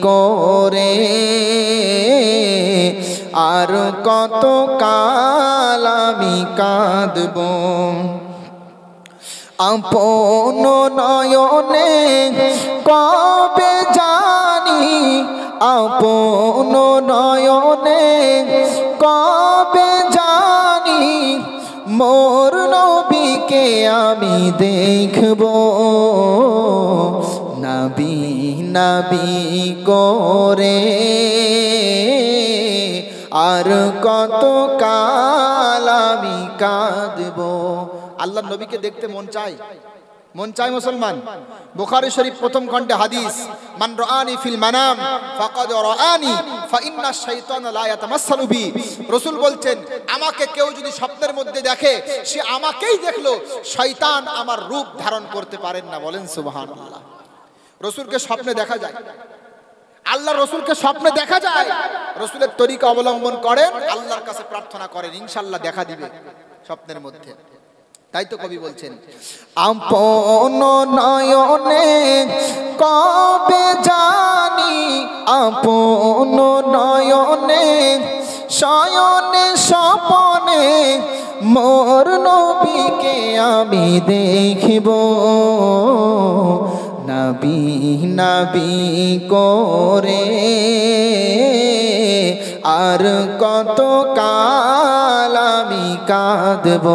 করে আর কত কাল আমি কাঁদব, আপন নয়নে কবে জানি, আপন নয়নে কবে জানি মোর নবীকে আমি দেখব, নবী নবী করে আর কত কাল আমি কাঁদব। আল্লাহর নবীকে দেখতে মন চায়? মন চায় মুসলমান? বুখারী শরীফ প্রথম খণ্ডে হাদিস, মান রাআনি ফিল মানাম ফাকাদ রাআনি ফাইন্না শাইতানা লা ইয়াতামাসসালু বি। রাসূল বলছেন, আমাকে কেউ যদি স্বপ্নের মধ্যে দেখে সে আমাকেই দেখলো, শয়তান আমার রূপ ধারণ করতে পারেন না। বলেন সুবহানাল্লাহ। রাসূলকে স্বপ্নে দেখা যায়, আল্লাহ রসুলকে স্বপ্নে দেখা যায়, রসুলের তরিকা অবলম্বন করেন, আল্লাহর কাছে প্রার্থনা করেন, ইনশাআল্লাহ দেখা দিবে স্বপ্নের মধ্যে। তাই তো কবি বলছেন, আপন নয়নে কবে জানি, আপন নয়নে শয়নে স্বপনে মোর নবীকে আমি দেখিব, নবী নবী করে আর কত কাল আমি কাঁদব,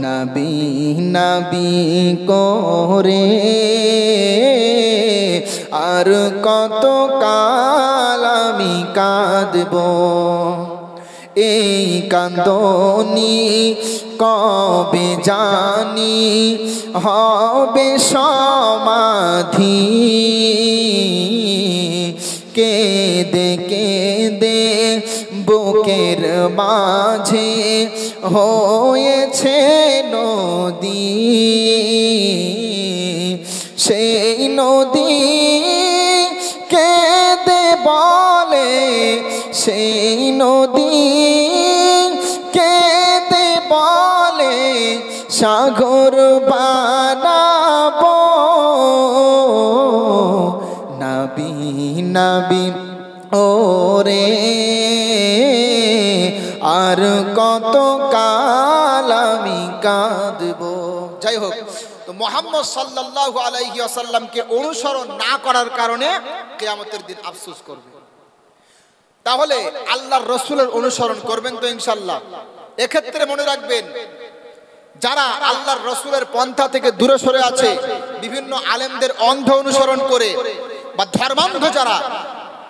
নবী নবী করে আর কত কাল আমি কাঁদব, এই কান্দনি কবে জানি হবে সমাধি। কেঁদে কেঁদে বুকের মাঝে হয়েছে নদী, সেই নদী কেঁদে বলে, সেই নদী কেঁদে বলে সাগর বানাবো। নবী নবী ওরে আর কত কাল আমি কাঁদব। যাই হোক, তো মুহাম্মদ সাল্লাল্লাহু আলাইহি ওয়াসাল্লামকে অনুসরণ না করার কারণে কিয়ামতের দিন আফসোস করবে। তাহলে আল্লাহর রাসূলের অনুসরণ করবেন তো ইনশাআল্লাহ। এক্ষেত্রে মনে রাখবেন, যারা আল্লাহর রাসূলের পন্থা থেকে দূরে সরে আছে, বিভিন্ন আলেমদের অন্ধ অনুসরণ করে বা ধর্মান্ধ যারা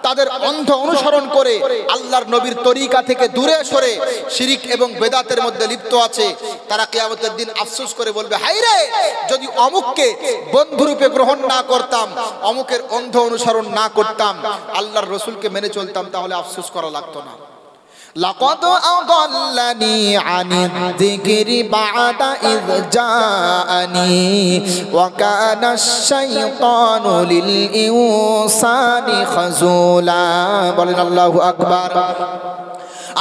তাদের অন্ধ অনুসরণ করে আল্লাহর নবীর তরিকা থেকে দূরে সরে শিরিক এবং বেদাতের মধ্যে লিপ্ত আছে, তারা কিয়ামতের দিন আফসোস করে বলবে, হায় রে, যদি অমুককে বন্ধুরূপে গ্রহণ না করতাম, অমুকের অন্ধ অনুসরণ না করতাম, আল্লাহর রাসূলকে মেনে চলতাম, তাহলে আফসোস করা লাগতো না। লাকাদ আদাল্লানি আনিয-যিকরি বা'দা ইয জাআনি ওয়া কানা আশ-শাইতানু লিল-ইনসানি খাযুলা। বলেন আল্লাহু আকবার।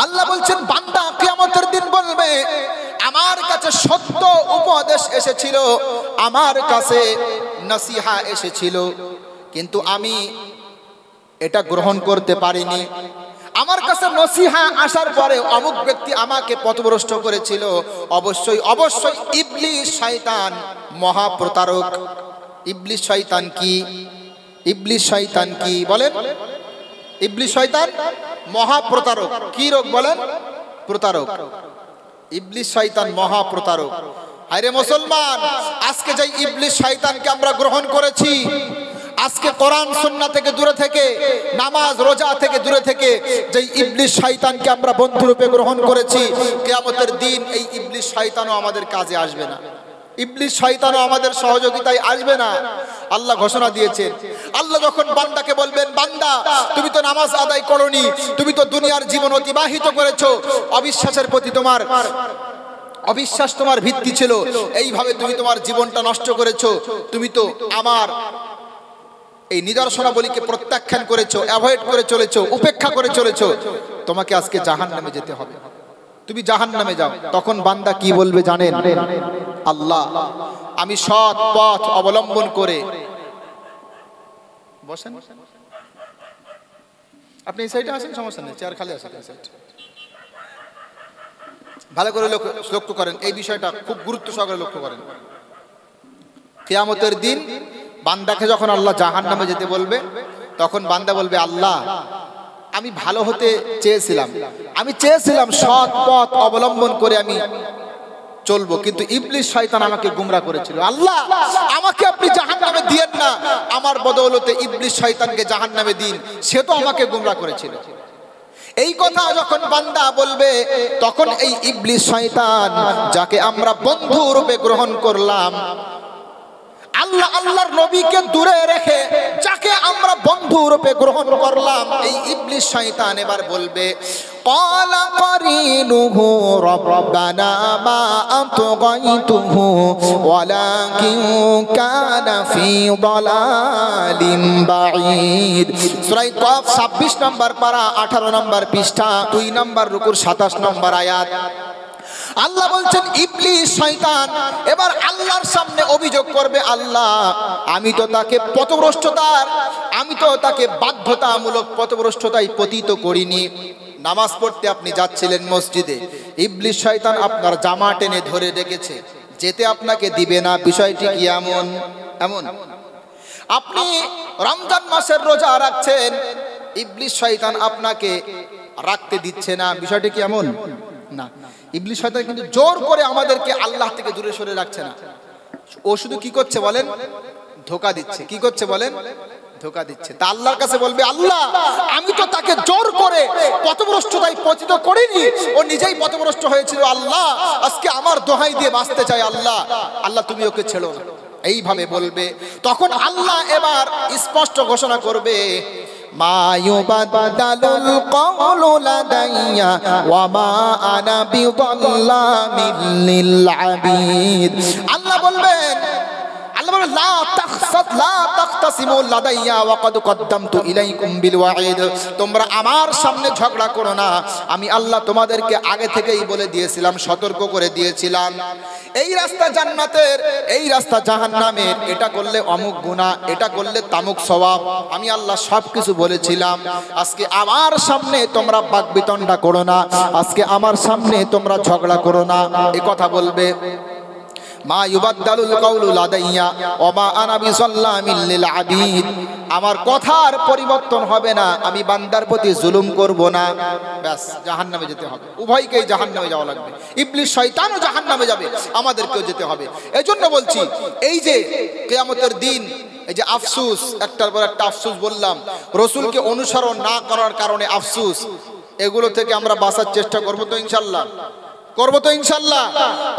আল্লাহ বলছেন, বান্দা কিয়ামতের দিন বলবে, আমার কাছে সত্য উপদেশ এসেছিল, আমার কাছে নসিহা এসেছিল, কিন্তু আমি এটা গ্রহণ করতে পারিনি। আমার কাছে নসিহা আসার পরে অমুক ব্যক্তি আমাকে পথভ্রষ্ট করেছিল। অবশ্যই অবশ্যই ইবলিস শয়তান মহাপ্রতারক। ইবলিস শয়তান কি? ইবলিস শয়তান কি বলেন? ইবলিস শয়তান মহাপ্রতারক। কি রোগ বলেন? প্রতারক। ইবলিস শয়তান মহাপ্রতারক। আরে মুসলমান, আজকে যে ইবলিস শয়তানকে আমরা গ্রহণ করেছি, আজকে কোরআন সুন্নাহ থেকে দূরে থেকে, নামাজ রোজা থেকে দূরে থেকে যে ইবলিস শয়তানকে আমরা বন্ধুরূপে গ্রহণ করেছি, কিয়ামতের দিন এই ইবলিস শয়তানও আমাদের কাজে আসবে না, ইবলিস শয়তানও আমাদের সহযোগিতায় আসবে না। আল্লাহ ঘোষণা দিয়েছেন, আল্লাহ যখন বান্দাকে বলবেন, বান্দা তুমি তো নামাজ আদায় করোনি, তুমি তো দুনিয়ার জীবন অতিবাহিত করেছো, অবিশ্বাসের প্রতি তোমার অবিশ্বাস তোমার ভিত্তি ছিল, এইভাবে তুমি তোমার জীবনটা নষ্ট করেছো, তুমি তো আমার এই নিদর্শনাবলীকে প্রত্যাখ্যান করেছো, অ্যাভয়েড করে চলেছো, উপেক্ষা করে চলেছো, তোমাকে আজকে জাহান্নামে যেতে হবে, তুমি জাহান্নামে যাও। তখন বান্দা কি বলবে জানেন? আল্লাহ, আমি সৎ পথ অবলম্বন করে, বসেন আপনি এই সাইডে আসেন, সমস্যা নেই, চেয়ার খালি আছে, ভালো করে লক্ষ্য করেন, এই বিষয়টা খুব গুরুত্ব সহকারে লক্ষ্য করেন। কিয়ামতের দিন বান্দাকে যখন আল্লাহ জাহান্নামে যেতে বলবে, তখন বান্দা বলবে, আল্লাহ আমি ভালো হতে চেয়েছিলাম, আমি চেয়েছিলাম সৎ পথ অবলম্বন করে আমি চলবো, কিন্তু ইবলিস শয়তান আমাকে গুমরা করেছিল, আল্লাহ আমাকে আপনি জাহান্নামে দিয়েন না, আমার বদৌলতে ইবলিস শয়তানকে জাহান্নামে দিন, সে তো আমাকে গুমরা করেছিল। এই কথা যখন বান্দা বলবে, তখন এই ইবলিস শয়তান যাকে আমরা বন্ধু রূপে গ্রহণ করলাম, আল্লাহ আল্লাহর নবীকে দূরে রেখে যাকে আমরা বন্ধু রূপে গ্রহণ করলাম, এই ইবলিস শয়তান এবার বলবে, ক্বালা কারিনুহু রাব্বানা মা আতগাইতুহু ওয়ালাকিন কানা ফি দালালিম বাঈদ। সূরা কফ 26 নম্বর পারা 18 নম্বর পৃষ্ঠা 2 নম্বর রুকুর 27 নম্বর আয়াত। আল্লাহ বলছেন, ইবলিস শয়তান এবার আল্লাহর সামনে অভিযোগ করবে, আল্লাহ আমি তো তাকে পথভ্রষ্টতার, আমি তো তাকে বাধ্যতামূলক পথভ্রষ্টতায় পতিত করিনি। নামাজ পড়তে আপনি যাচ্ছিলেন মসজিদে, ইবলিস শয়তান আপনার জামা টেনে ধরে রেখেছে, যেতে আপনাকে দিবে না। বিষয়টি কি এমন? এমন আপনি রমজান মাসের রোজা রাখছেন, ইবলিস শয়তান আপনাকে রাখতে দিচ্ছে না। বিষয়টি কি এমন? না, ইবলিস শয়তান কিন্তু জোর করে আমাদেরকে আল্লাহ থেকে দূরে সরে রাখছে না। ও শুধু কি করছে বলেন? ধোঁকা দিচ্ছে। কি করছে বলেন? ধোঁকা দিচ্ছে। তা আল্লাহর কাছে বলবে, আল্লাহ আমি তো তাকে জোর করে পথভ্রষ্টতায় পতিত করিনি, ও নিজেই পথভ্রষ্ট হয়েছিল। আল্লাহ আজকে আমার দোহাই দিয়ে বাঁচতে চাই, আল্লাহ আল্লাহ তুমি ওকে ছেড়ো না। এইভাবে বলবে। তখন আল্লাহ এবার স্পষ্ট ঘোষণা করবে, মা ইউবাদদালুল কওলু লাদাইয়া ওয়া মা আনা বিযাল্লামিল লিল আবিদ। আল্লাহ বলবেন, লা তাখসাত লা তাখতাসিমু লাদাইয়া ওয়া ক্বাদ কদ্দামতু ইলাইকুম বিল ওয়াঈদ। তোমরা আমার সামনে ঝগড়া করো না, আমি আল্লাহ তোমাদেরকে আগে থেকেই বলে দিয়েছিলাম, সতর্ক করে দিয়েছিলাম। এই রাস্তা জান্নাতের, এই রাস্তা জাহান্নামের, এটা করলে অমুক গুনাহ, এটা করলে তামুক সওয়াব, আমি আল্লাহ সবকিছু বলেছিলাম। আজকে আমার সামনে তোমরা বাকবিতণ্ডা করো না, আজকে আমার সামনে তোমরা ঝগড়া করো না, এই কথা বলবে। মা ইউবাদদালুল কওলু লাদাইয়া ওয়া মা আনা বিযাল্লামিল লিল আবিদ। আমার কথার পরিবর্তন হবে না, আমি বান্দার প্রতি জুলুম করব না। ব্যাস, জাহান্নামে যেতে হবে, উভয়কেই জাহান্নামে যাওয়া লাগবে। ইবলিস শয়তানও জাহান্নামে যাবে, আমাদেরকেও যেতে হবে। এজন্য বলছি, এই যে কিয়ামতের দিন, এই যে আফসোস, একটার পর একটা আফসোস বললাম, রাসূলকে অনুসরণ না করার কারণে আফসোস, এগুলো থেকে আমরা বাঁচার চেষ্টা করব তো ইনশাআল্লাহ? করবো তো ইনশাআল্লাহ?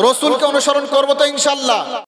রাসূলকে অনুসরণ করবো তো ইনশাআল্লাহ?